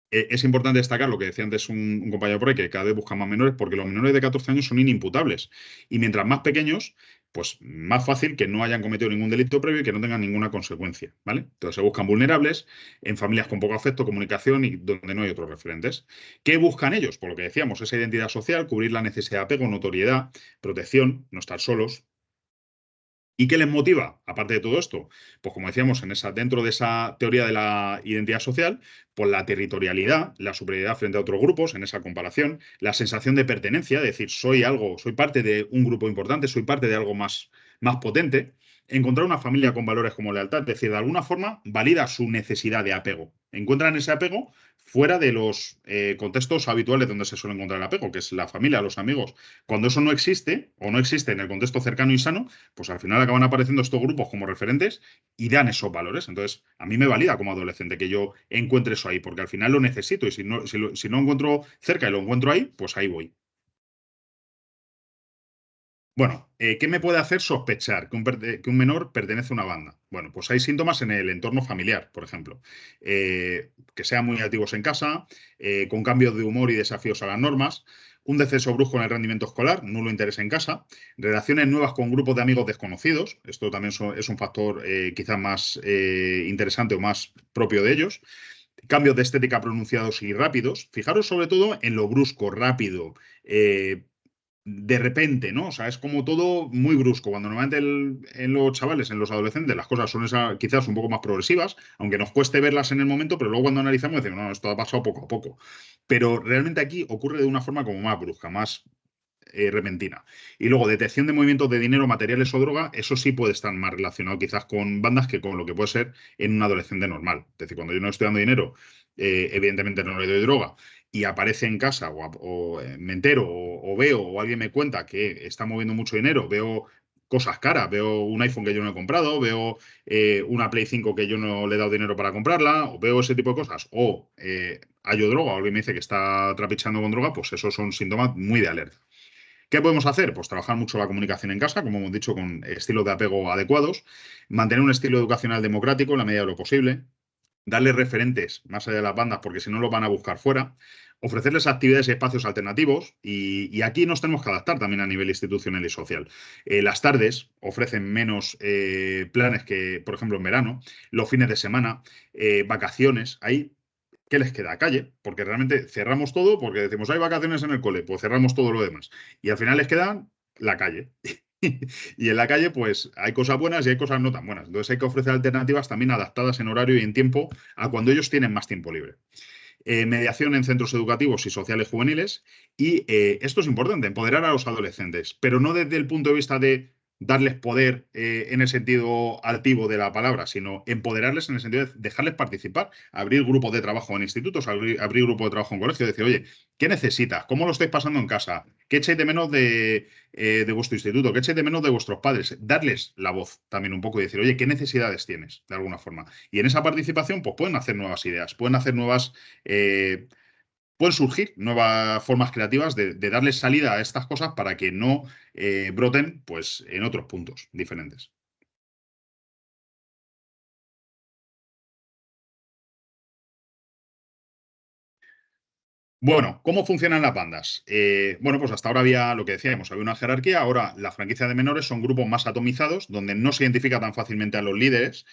Es importante destacar lo que decía antes un compañero por ahí, que cada vez buscan más menores, porque los menores de 14 años son inimputables. Y mientras más pequeños, pues más fácil que no hayan cometido ningún delito previo y que no tengan ninguna consecuencia, ¿vale? Entonces se buscan vulnerables, en familias con poco afecto, comunicación y donde no hay otros referentes. ¿Qué buscan ellos? Por lo que decíamos, esa identidad social, cubrir la necesidad de apego, notoriedad, protección, no estar solos. ¿Y qué les motiva? Aparte de todo esto, pues como decíamos, dentro de esa teoría de la identidad social, pues la territorialidad, la superioridad frente a otros grupos, en esa comparación, la sensación de pertenencia, es decir, soy parte de un grupo importante, soy parte de algo más potente, encontrar una familia con valores como lealtad, es decir, de alguna forma valida su necesidad de apego. Encuentran ese apego fuera de los contextos habituales donde se suele encontrar el apego, que es la familia, los amigos. Cuando eso no existe, o no existe en el contexto cercano y sano, pues al final acaban apareciendo estos grupos como referentes y dan esos valores. Entonces, a mí me valida como adolescente que yo encuentre eso ahí, porque al final lo necesito y si no encuentro cerca y lo encuentro ahí, pues ahí voy. Bueno, ¿qué me puede hacer sospechar que un menor pertenece a una banda? Bueno, pues hay síntomas en el entorno familiar, por ejemplo. Que sean muy activos en casa, con cambios de humor y desafíos a las normas, un descenso brusco en el rendimiento escolar, nulo interés en casa, relaciones nuevas con grupos de amigos desconocidos, esto también es un factor quizás más interesante o más propio de ellos, cambios de estética pronunciados y rápidos. Fijaros sobre todo en lo brusco, rápido, de repente, ¿no? O sea, es como todo muy brusco. Cuando normalmente en los chavales, en los adolescentes, las cosas son quizás un poco más progresivas, aunque nos cueste verlas en el momento, pero luego cuando analizamos decimos, no, esto ha pasado poco a poco. Pero realmente aquí ocurre de una forma como más brusca, más repentina. Y luego, detección de movimientos de dinero, materiales o droga, eso sí puede estar más relacionado quizás con bandas que con lo que puede ser en un adolescente normal. Es decir, cuando yo no estoy dando dinero, evidentemente no le doy droga y aparece en casa o me entero o veo o alguien me cuenta que está moviendo mucho dinero, veo cosas caras, veo un iPhone que yo no he comprado, veo una Play 5 que yo no le he dado dinero para comprarla, o veo ese tipo de cosas, o hallo droga, o alguien me dice que está trapichando con droga, pues esos son síntomas muy de alerta. ¿Qué podemos hacer? Pues trabajar mucho la comunicación en casa, como hemos dicho, con estilos de apego adecuados, mantener un estilo educacional democrático en la medida de lo posible, darles referentes más allá de las bandas, porque si no los van a buscar fuera, ofrecerles actividades y espacios alternativos, y aquí nos tenemos que adaptar también a nivel institucional y social. Las tardes ofrecen menos planes que, por ejemplo, en verano, los fines de semana, vacaciones, hay ¿qué les queda? Calle, porque realmente cerramos todo, porque decimos, hay vacaciones en el cole, pues cerramos todo lo demás. Y al final les queda la calle. Y en la calle, pues hay cosas buenas y hay cosas no tan buenas. Entonces hay que ofrecer alternativas también adaptadas en horario y en tiempo a cuando ellos tienen más tiempo libre. Mediación en centros educativos y sociales juveniles. Y esto es importante, empoderar a los adolescentes, pero no desde el punto de vista de darles poder en el sentido altivo de la palabra, sino empoderarles en el sentido de dejarles participar, abrir grupos de trabajo en institutos, abrir grupos de trabajo en colegios, decir, oye, ¿qué necesitas? ¿Cómo lo estáis pasando en casa? ¿Qué echáis de menos de vuestro instituto? ¿Qué echáis de menos de vuestros padres? Darles la voz también un poco y decir, oye, ¿qué necesidades tienes? De alguna forma. Y en esa participación, pues pueden hacer nuevas ideas, pueden hacer pueden surgir nuevas formas creativas de darles salida a estas cosas para que no broten pues, en otros puntos diferentes. Bueno, ¿cómo funcionan las bandas? Bueno, pues hasta ahora había lo que decíamos, había una jerarquía, ahora la franquicia de menores son grupos más atomizados, donde no se identifica tan fácilmente a los líderes.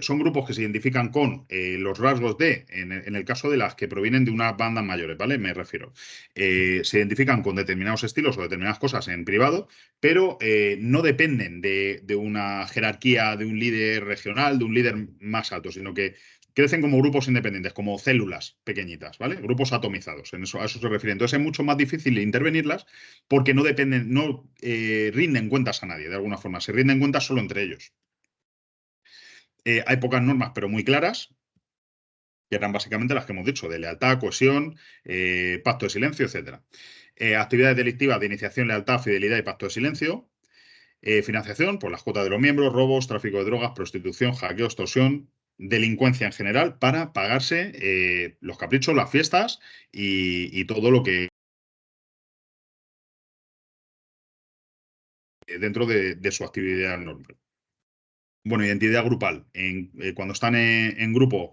Son grupos que se identifican con los rasgos en el caso de las que provienen de unas bandas mayores, ¿vale? Me refiero. Se identifican con determinados estilos o determinadas cosas en privado, pero no dependen de una jerarquía, de un líder regional, de un líder más alto, sino que crecen como grupos independientes, como células pequeñitas, ¿vale? Grupos atomizados, a eso se refiere. Entonces es mucho más difícil intervenirlas porque no dependen, no rinden cuentas a nadie, de alguna forma. Se rinden cuentas solo entre ellos. Hay pocas normas, pero muy claras, que eran básicamente las que hemos dicho, de lealtad, cohesión, pacto de silencio, etc. Actividades delictivas de iniciación, lealtad, fidelidad y pacto de silencio. Financiación por las cuotas de los miembros, robos, tráfico de drogas, prostitución, hackeo, extorsión, delincuencia en general para pagarse los caprichos, las fiestas y todo lo que dentro de su actividad normal. Bueno, identidad grupal. Cuando están en grupo,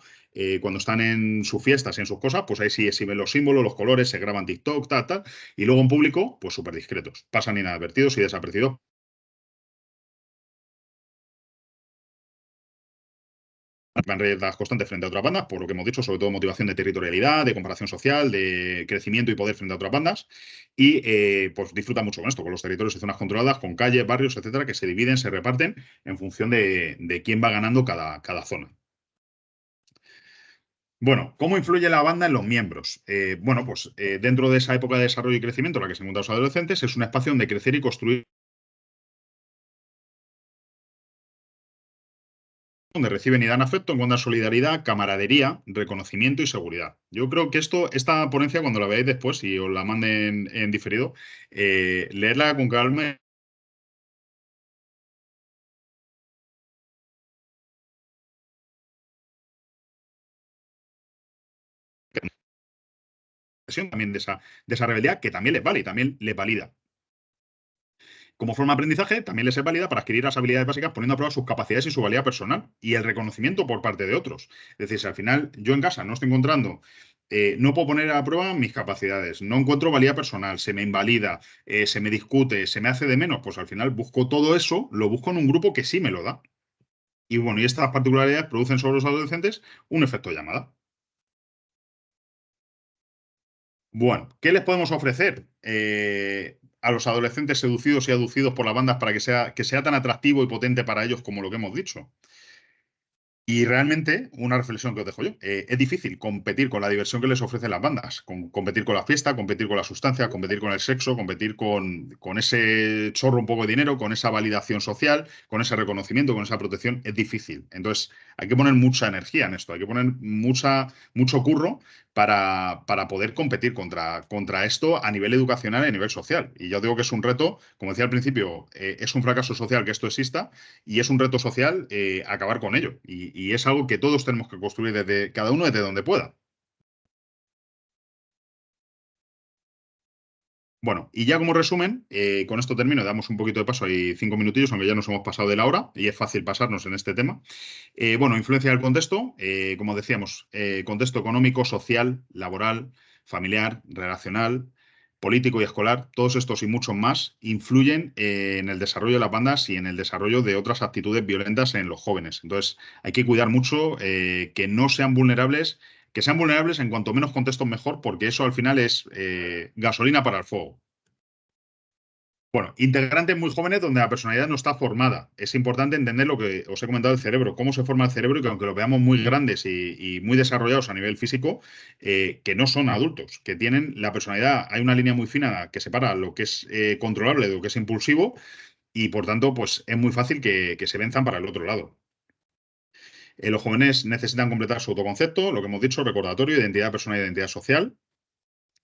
cuando están en sus fiestas y en sus cosas, pues ahí sí ven los símbolos, los colores, se graban TikTok, tal, tal. Y luego en público, pues súper discretos. Pasan inadvertidos y desapercibidos. Van retas constantes frente a otras bandas, por lo que hemos dicho, sobre todo motivación de territorialidad, de comparación social, de crecimiento y poder frente a otras bandas. Y pues disfrutan mucho con esto, con los territorios y zonas controladas, con calles, barrios, etcétera, que se dividen, se reparten en función de quién va ganando cada zona. Bueno, ¿cómo influye la banda en los miembros? Bueno, pues dentro de esa época de desarrollo y crecimiento en la que se encuentran los adolescentes, es un espacio donde crecer y construir, donde reciben y dan afecto, encuentran solidaridad, camaradería, reconocimiento y seguridad. Yo creo que esta ponencia, cuando la veáis después y os la manden en diferido, leerla con calma. También de esa rebeldía que también les vale y también les valida. Como forma de aprendizaje, también les es válida para adquirir las habilidades básicas poniendo a prueba sus capacidades y su valía personal y el reconocimiento por parte de otros. Es decir, si al final yo en casa no estoy encontrando, no puedo poner a prueba mis capacidades, no encuentro valía personal, se me invalida, se me discute, se me hace de menos, pues al final busco todo eso, lo busco en un grupo que sí me lo da. Y bueno, y estas particularidades producen sobre los adolescentes un efecto llamada. Bueno, ¿qué les podemos ofrecer a los adolescentes seducidos y aducidos por las bandas para que sea tan atractivo y potente para ellos como lo que hemos dicho? Y realmente, una reflexión que os dejo yo, es difícil competir con la diversión que les ofrecen las bandas, competir con la fiesta, competir con la sustancia, competir con el sexo, competir con ese chorro un poco de dinero, con esa validación social, con ese reconocimiento, con esa protección, es difícil. Entonces, hay que poner mucha energía en esto, hay que poner mucho curro para poder competir contra esto a nivel educacional y a nivel social. Y yo digo que es un reto, como decía al principio, es un fracaso social que esto exista y es un reto social acabar con ello. Y es algo que todos tenemos que construir desde cada uno desde donde pueda. Bueno, y ya como resumen, con esto termino, damos un poquito de paso, hay 5 minutillos, aunque ya nos hemos pasado de la hora, y es fácil pasarnos en este tema. Bueno, influencia del contexto, como decíamos, contexto económico, social, laboral, familiar, relacional, político y escolar, todos estos y muchos más influyen en el desarrollo de las bandas y en el desarrollo de otras actitudes violentas en los jóvenes. Entonces, hay que cuidar mucho que no sean vulnerables. Que sean vulnerables en cuanto menos contextos mejor, porque eso al final es gasolina para el fuego. Bueno, integrantes muy jóvenes donde la personalidad no está formada. Es importante entender lo que os he comentado del cerebro, cómo se forma el cerebro y que aunque lo veamos muy grandes y muy desarrollados a nivel físico, que no son adultos, que tienen la personalidad, hay una línea muy fina que separa lo que es controlable de lo que es impulsivo y por tanto pues es muy fácil que se venzan para el otro lado. Los jóvenes necesitan completar su autoconcepto, lo que hemos dicho, recordatorio, identidad personal e identidad social.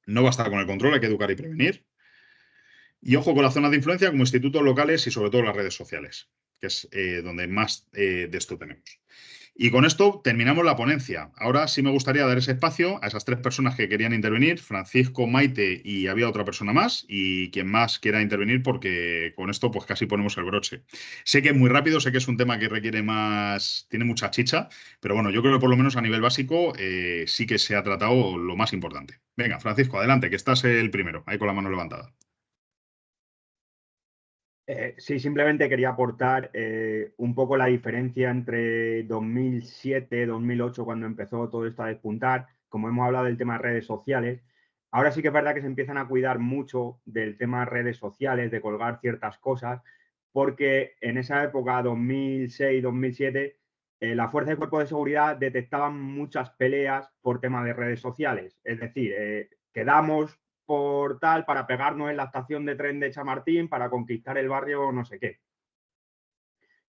No basta con el control, hay que educar y prevenir. Y ojo con las zonas de influencia como institutos locales y sobre todo las redes sociales, que es donde más de esto tenemos. Y con esto terminamos la ponencia. Ahora sí me gustaría dar ese espacio a esas 3 personas que querían intervenir, Francisco, Maite y había otra persona más, y quien más quiera intervenir porque con esto pues casi ponemos el broche. Sé que es muy rápido, sé que es un tema que requiere más, tiene mucha chicha, pero bueno, yo creo que por lo menos a nivel básico sí que se ha tratado lo más importante. Venga, Francisco, adelante, que estás el primero, ahí con la mano levantada. Sí, simplemente quería aportar un poco la diferencia entre 2007, 2008, cuando empezó todo esto a despuntar. Como hemos hablado del tema de redes sociales, ahora sí que es verdad que se empiezan a cuidar mucho del tema de redes sociales, de colgar ciertas cosas, porque en esa época, 2006, 2007, la Fuerza y Cuerpo de Seguridad detectaban muchas peleas por tema de redes sociales. Es decir, quedamos por tal para pegarnos en la estación de tren de Chamartín para conquistar el barrio no sé qué.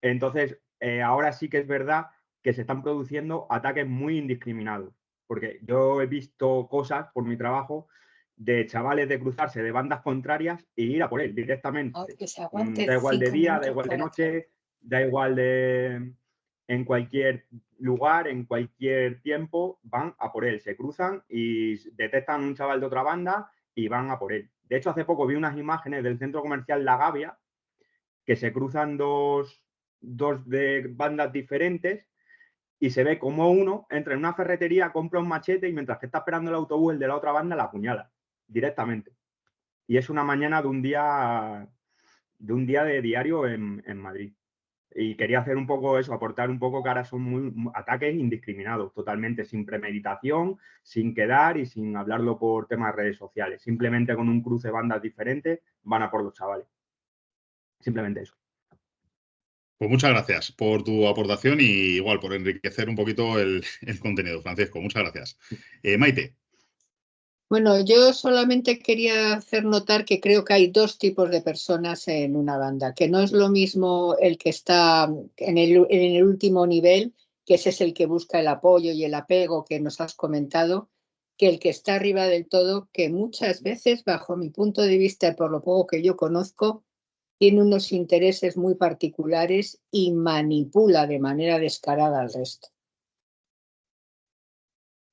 Entonces, ahora sí que es verdad que se están produciendo ataques muy indiscriminados, porque yo he visto cosas por mi trabajo de chavales de cruzarse de bandas contrarias e ir a por él directamente. Da igual de día, da igual de noche, da igual de en cualquier lugar, en cualquier tiempo, van a por él, se cruzan y detectan un chaval de otra banda y van a por él. De hecho, hace poco vi unas imágenes del centro comercial La Gavia que se cruzan dos de bandas diferentes y se ve como uno entra en una ferretería, compra un machete y mientras que está esperando el autobús, el de la otra banda la apuñala directamente. Y es una mañana de un día de diario en Madrid. Y quería hacer un poco eso, aportar un poco que ahora son ataques indiscriminados, totalmente sin premeditación, sin quedar y sin hablarlo por temas de redes sociales. Simplemente con un cruce de bandas diferentes van a por los chavales. Simplemente eso. Pues muchas gracias por tu aportación y igual por enriquecer un poquito el contenido, Francisco. Muchas gracias. Maite. Bueno, yo solamente quería hacer notar que creo que hay 2 tipos de personas en una banda, que no es lo mismo el que está en el último nivel, que ese es el que busca el apoyo y el apego que nos has comentado, que el que está arriba del todo, que muchas veces, bajo mi punto de vista y por lo poco que yo conozco, tiene unos intereses muy particulares y manipula de manera descarada al resto.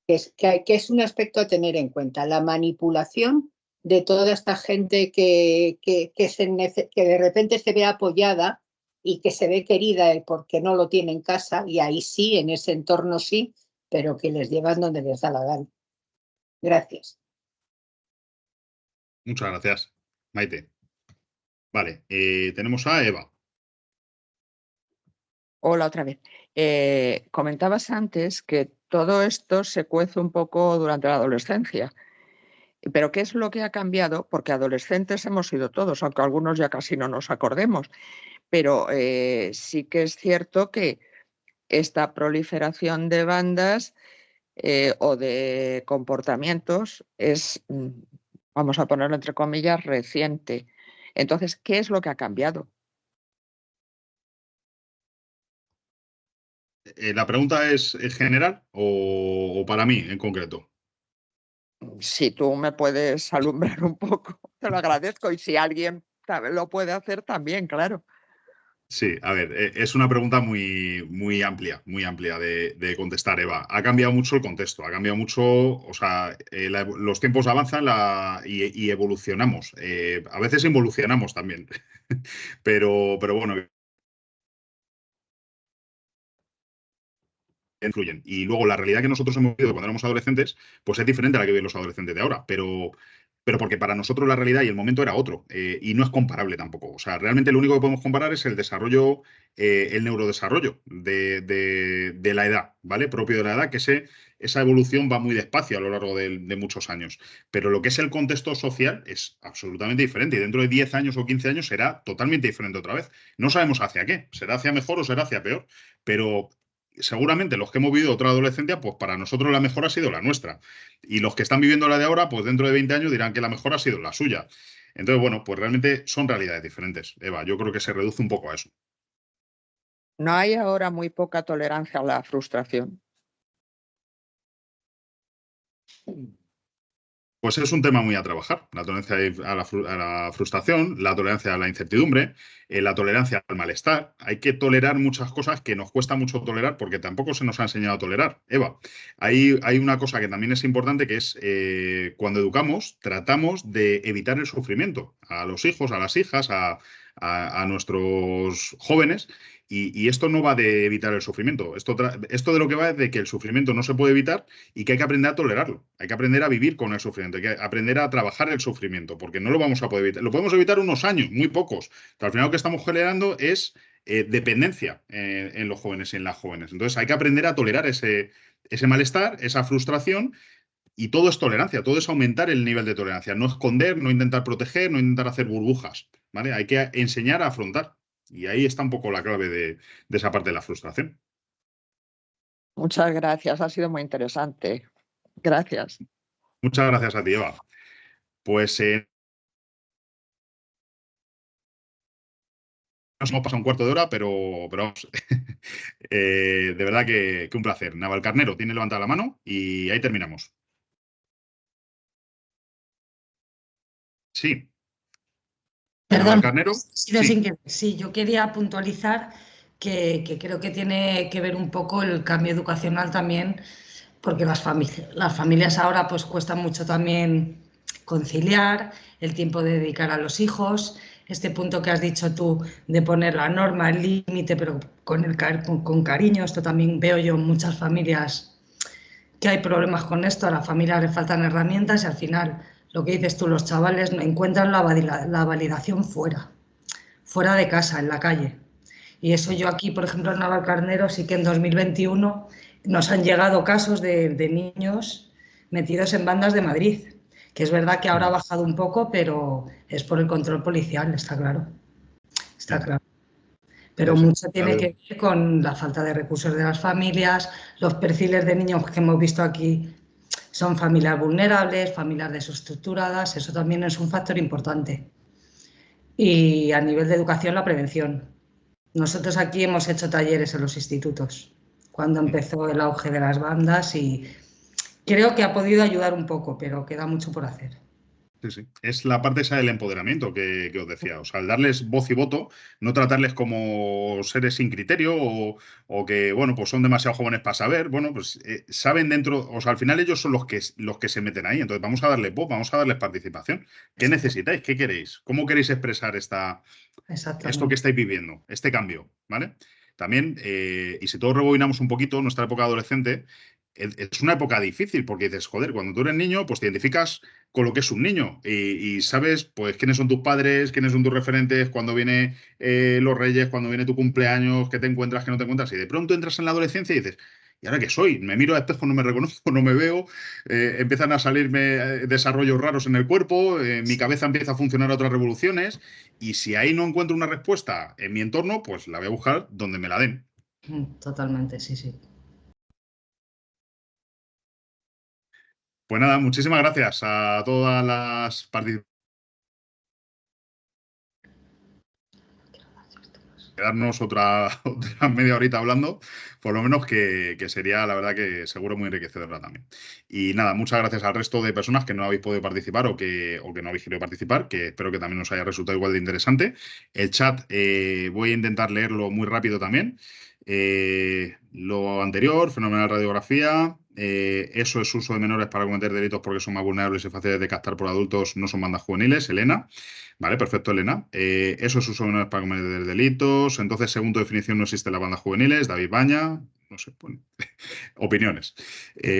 Que es un aspecto a tener en cuenta. La manipulación de toda esta gente que de repente se ve apoyada y que se ve querida porque no lo tiene en casa, y ahí sí, en ese entorno sí, pero que les llevan donde les da la gana. Gracias. Muchas gracias, Maite. Vale, tenemos a Eva. Hola otra vez. Comentabas antes que todo esto se cuece un poco durante la adolescencia. Pero ¿qué es lo que ha cambiado? Porque adolescentes hemos sido todos, aunque algunos ya casi no nos acordemos. Pero sí que es cierto que esta proliferación de bandas o de comportamientos es, vamos a ponerlo entre comillas, reciente. Entonces, ¿qué es lo que ha cambiado? ¿La pregunta es general o para mí en concreto? Si tú me puedes alumbrar un poco, te lo agradezco. Y si alguien lo puede hacer también, claro. Sí, a ver, es una pregunta muy amplia de contestar, Eva. Ha cambiado mucho el contexto, ha cambiado mucho, o sea, los tiempos avanzan y evolucionamos. A veces involucionamos también, pero bueno, influyen. Y luego la realidad que nosotros hemos vivido cuando éramos adolescentes, pues es diferente a la que viven los adolescentes de ahora, pero porque para nosotros la realidad y el momento era otro, y no es comparable tampoco. O sea, realmente lo único que podemos comparar es el desarrollo, el neurodesarrollo de la edad, ¿vale? Propio de la edad, que esa evolución va muy despacio a lo largo de muchos años. Pero lo que es el contexto social es absolutamente diferente, y dentro de 10 años o 15 años será totalmente diferente otra vez. No sabemos hacia qué, será hacia mejor o será hacia peor, pero seguramente los que hemos vivido otra adolescencia, pues para nosotros la mejor ha sido la nuestra. Y los que están viviendo la de ahora, pues dentro de 20 años dirán que la mejor ha sido la suya. Entonces, bueno, pues realmente son realidades diferentes. Eva, yo creo que se reduce un poco a eso. No hay ahora muy poca tolerancia a la frustración. Pues es un tema muy a trabajar, la tolerancia a la frustración, la tolerancia a la incertidumbre, la tolerancia al malestar. Hay que tolerar muchas cosas que nos cuesta mucho tolerar porque tampoco se nos ha enseñado a tolerar. Eva, hay una cosa que también es importante, que es cuando educamos, tratamos de evitar el sufrimiento a los hijos, a las hijas, a nuestros jóvenes. Y esto no va de evitar el sufrimiento. Esto de lo que va es de que el sufrimiento no se puede evitar y que hay que aprender a tolerarlo. Hay que aprender a vivir con el sufrimiento. Hay que aprender a trabajar el sufrimiento, porque no lo vamos a poder evitar. Lo podemos evitar unos años, muy pocos. Pero al final lo que estamos generando es dependencia en los jóvenes y en las jóvenes. Entonces hay que aprender a tolerar ese malestar, esa frustración. Y todo es tolerancia, todo es aumentar el nivel de tolerancia. No esconder, no intentar proteger, no intentar hacer burbujas. ¿Vale? Hay que enseñar a afrontar. Y ahí está un poco la clave de esa parte de la frustración. Muchas gracias, ha sido muy interesante. Gracias. Muchas gracias a ti, Eva. Pues nos hemos pasado un cuarto de hora, pero vamos, de verdad que un placer. Navalcarnero tiene levantada la mano y ahí terminamos. Sí. Perdón, Navalcarnero. sí, yo quería puntualizar que creo que tiene que ver un poco el cambio educacional también, porque las familias ahora pues cuesta mucho también conciliar el tiempo de dedicar a los hijos. Este punto que has dicho tú de poner la norma, el límite, pero con cariño. Esto también veo yo en muchas familias que hay problemas con esto. A la familia le faltan herramientas y al final, lo que dices tú, los chavales no encuentran la validación fuera de casa, en la calle. Y eso yo aquí, por ejemplo, en Navalcarnero, sí que en 2021 nos han llegado casos de niños metidos en bandas de Madrid, que es verdad que ahora ha bajado un poco, pero es por el control policial, está claro. Está claro. Pero mucho tiene que ver con la falta de recursos de las familias, los perfiles de niños que hemos visto aquí son familias vulnerables, familias desestructuradas, eso también es un factor importante. Y a nivel de educación, la prevención. Nosotros aquí hemos hecho talleres en los institutos cuando empezó el auge de las bandas y creo que ha podido ayudar un poco, pero queda mucho por hacer. Sí, sí. Es la parte esa del empoderamiento que os decía. O sea, el darles voz y voto, no tratarles como seres sin criterio o que, bueno, pues son demasiado jóvenes para saber. Bueno, pues saben dentro, o sea, al final ellos son los que se meten ahí. Entonces vamos a darles voz, vamos a darles participación. ¿Qué necesitáis? ¿Qué queréis? ¿Cómo queréis expresar esto que Exactamente. estáis viviendo? Este cambio, ¿vale? También, y si todos rebobinamos un poquito, nuestra época adolescente es una época difícil porque dices, joder, cuando tú eres niño, pues te identificas con lo que es un niño y sabes pues quiénes son tus padres, quiénes son tus referentes, cuando viene los reyes, cuando viene tu cumpleaños, qué te encuentras, qué no te encuentras y de pronto entras en la adolescencia y dices, ¿y ahora qué soy? Me miro al espejo, no me reconozco, no me veo, empiezan a salirme desarrollos raros en el cuerpo, mi cabeza empieza a funcionar a otras revoluciones y si ahí no encuentro una respuesta en mi entorno, pues la voy a buscar donde me la den. Totalmente, sí, sí. Pues nada, muchísimas gracias a todas las participantes. Quedarnos otra media horita hablando, por lo menos que sería, la verdad, que seguro muy enriquecedora también. Y nada, muchas gracias al resto de personas que no habéis podido participar o que no habéis querido participar, que espero que también os haya resultado igual de interesante. El chat voy a intentar leerlo muy rápido también. Lo anterior, fenomenal radiografía. Eso es uso de menores para cometer delitos porque son más vulnerables y fáciles de captar por adultos, no son bandas juveniles, Elena. Vale, perfecto, Elena. Eso es uso de menores para cometer delitos. Entonces, según tu definición, no existen las bandas juveniles. David Baña, no sé, bueno, opiniones.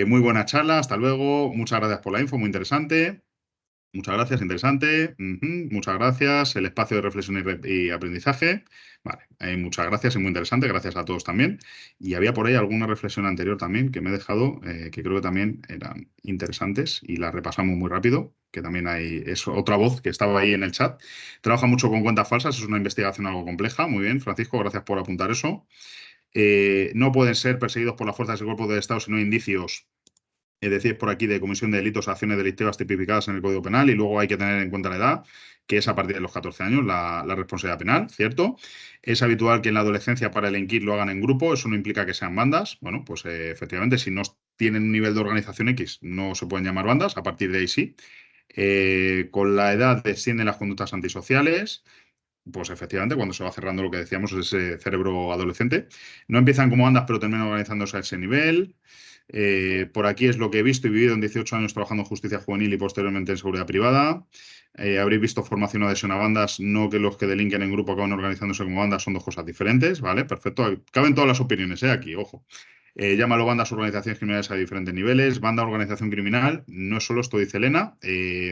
Muy buena charla, hasta luego. Muchas gracias por la info, muy interesante. Muchas gracias, interesante. Muchas gracias. El espacio de reflexión y aprendizaje. Vale, muchas gracias y muy interesante. Gracias a todos también. Y había por ahí alguna reflexión anterior también que me he dejado, que creo que también eran interesantes y las repasamos muy rápido, que también es otra voz que estaba ahí en el chat. Trabaja mucho con cuentas falsas, es una investigación algo compleja. Muy bien, Francisco, gracias por apuntar eso. No pueden ser perseguidos por las fuerzas y cuerpos del Estado si no hay indicios. Es decir, por aquí de comisión de delitos, acciones delictivas tipificadas en el Código Penal y luego hay que tener en cuenta la edad, que es a partir de los 14 años la responsabilidad penal, ¿cierto? Es habitual que en la adolescencia para delinquir lo hagan en grupo, eso no implica que sean bandas. Bueno, pues efectivamente, si no tienen un nivel de organización X, no se pueden llamar bandas, a partir de ahí sí. Con la edad descienden las conductas antisociales. Pues efectivamente, cuando se va cerrando lo que decíamos, ese cerebro adolescente. No empiezan como bandas, pero terminan organizándose a ese nivel. Por aquí es lo que he visto y vivido en 18 años trabajando en justicia juvenil y posteriormente en seguridad privada. Habréis visto formación o adhesión a bandas, no que los que delinquen en grupo acaban organizándose como bandas, son dos cosas diferentes, ¿vale? Perfecto. Caben todas las opiniones, aquí, ojo. Llámalo bandas o organizaciones criminales a diferentes niveles. Banda o organización criminal no es solo, esto dice Elena,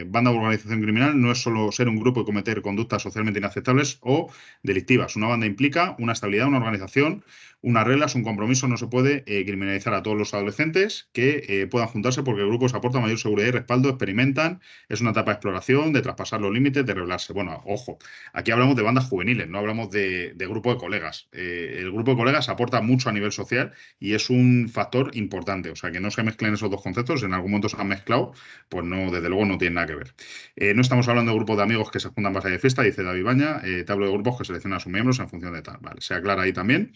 banda o organización criminal no es solo ser un grupo y cometer conductas socialmente inaceptables o delictivas. Una banda implica una estabilidad, una organización, unas reglas, un compromiso. No se puede criminalizar a todos los adolescentes que puedan juntarse porque el grupo les aporta mayor seguridad y respaldo, experimentan, es una etapa de exploración, de traspasar los límites, de revelarse. Bueno, ojo, aquí hablamos de bandas juveniles, no hablamos de grupo de colegas. El grupo de colegas aporta mucho a nivel social y es un factor importante. O sea, que no se mezclen esos dos conceptos. En algún momento se han mezclado, pues no, desde luego no tiene nada que ver. No estamos hablando de grupos de amigos que se juntan para salir de fiesta, dice David Baña. Te hablo de grupos que seleccionan a sus miembros en función de tal. Vale, se aclara ahí también.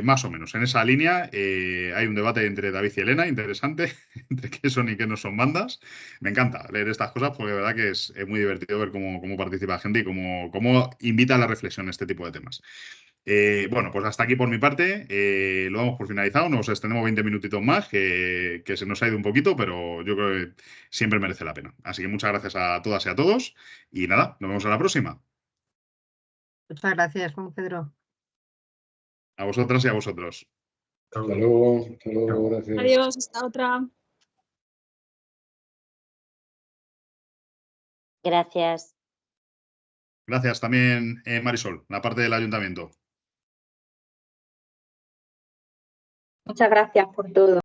Más o menos. En esa línea hay un debate entre David y Elena, interesante, entre qué son y qué no son bandas. Me encanta leer estas cosas porque de verdad que es muy divertido ver cómo participa la gente y cómo invita a la reflexión este tipo de temas. Bueno, pues hasta aquí por mi parte. Lo damos por finalizado. Nos extendemos 20 minutitos más, que se nos ha ido un poquito, pero yo creo que siempre merece la pena. Así que muchas gracias a todas y a todos. Y nada, nos vemos a la próxima. Muchas gracias, Juan Pedro. A vosotras y a vosotros. Hasta luego, gracias. Adiós, hasta otra. Gracias. Gracias también, Marisol, la parte del ayuntamiento. Muchas gracias por todo.